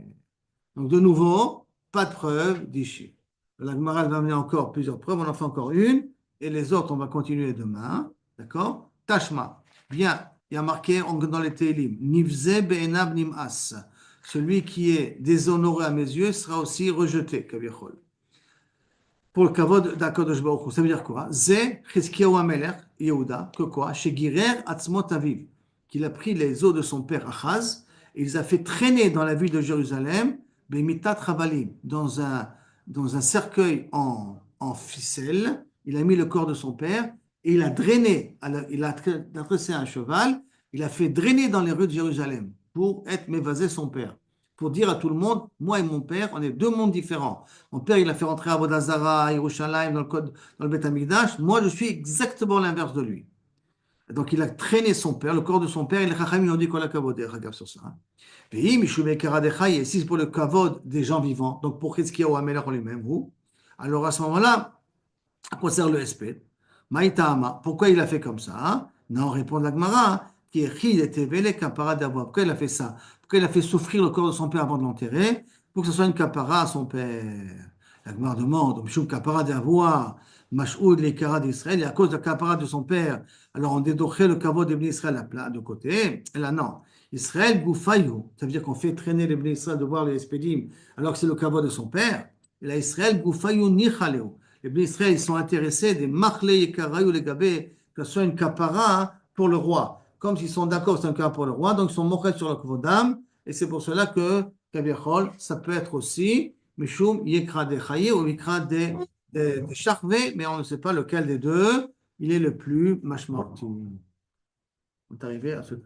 A: Donc de nouveau, pas de preuve d'ici. La Gemara va amener encore plusieurs preuves, on en fait encore une, et les autres, on va continuer demain. D'accord? Tashma. Bien, il y a marqué dans les Télim, Nivze be'enav nim'as. Celui qui est déshonoré à mes yeux sera aussi rejeté, Kaviachol. Pour le kavod d'Akadosh Baruch Hu. Ça veut dire quoi? Zé Chizkiyahu HaMelech, Yehuda, que quoi? Chez Girer Atzmot Aviv, qu'il a pris les os de son père Achaz, et il les a fait traîner dans la ville de Jérusalem, Bemitat Chavalim, dans un cercueil en ficelle. Il a mis le corps de son père, et il a drainé, il a tressé un cheval, il a fait drainer dans les rues de Jérusalem, pour être mévasé son père. Pour dire à tout le monde, moi et mon père, on est deux mondes différents. Mon père, il a fait rentrer à Avodah Zarah, à Yerushalayim, dans le Beth Amikdash. Moi, je suis exactement l'inverse de lui. Donc, il a traîné son père, le corps de son père, et les Chachamim ont dit qu'on a kavod, sur ça. Et si c'est pour le kavod des gens vivants, donc pour Chizkiyahu HaMelech en lui-même, vous, alors à ce moment-là, à quoi sert le espède? Maïtama, pourquoi il a fait comme ça? Non, répond la Gemara, qui est Chid et Tevele Kapara d'Avoua. Pourquoi il a fait ça? Pourquoi il a fait souffrir le corps de son père avant de l'enterrer? Pour que ce soit une kapara à son père. La Gemara demande, Mishum Kapara d'Avoua, Mash'oud l'Ekara d'Israël, et à cause de la kapara de son père, alors on dédoché le kavod des Bnei Israël à plat de côté. Et là, non. Israël Goufayu, ça veut dire qu'on fait traîner les Bnei Israël de voir les espédim, alors que c'est le kavod de son père. Et là, Israël Goufayu Nichaleu. Les Bnei Israël, ils sont intéressés des Machle Yekarayu les Gabé, que ce soit une kapara pour le roi. Comme s'ils sont d'accord, c'est un kapara pour le roi, donc ils sont mochés sur le kvodam, et c'est pour cela que Kaviachol, ça peut être aussi Mishum Yekra de Chaye ou Yekra de Charve, mais on ne sait pas lequel des deux il est le plus mashmarti. On est arrivé à ce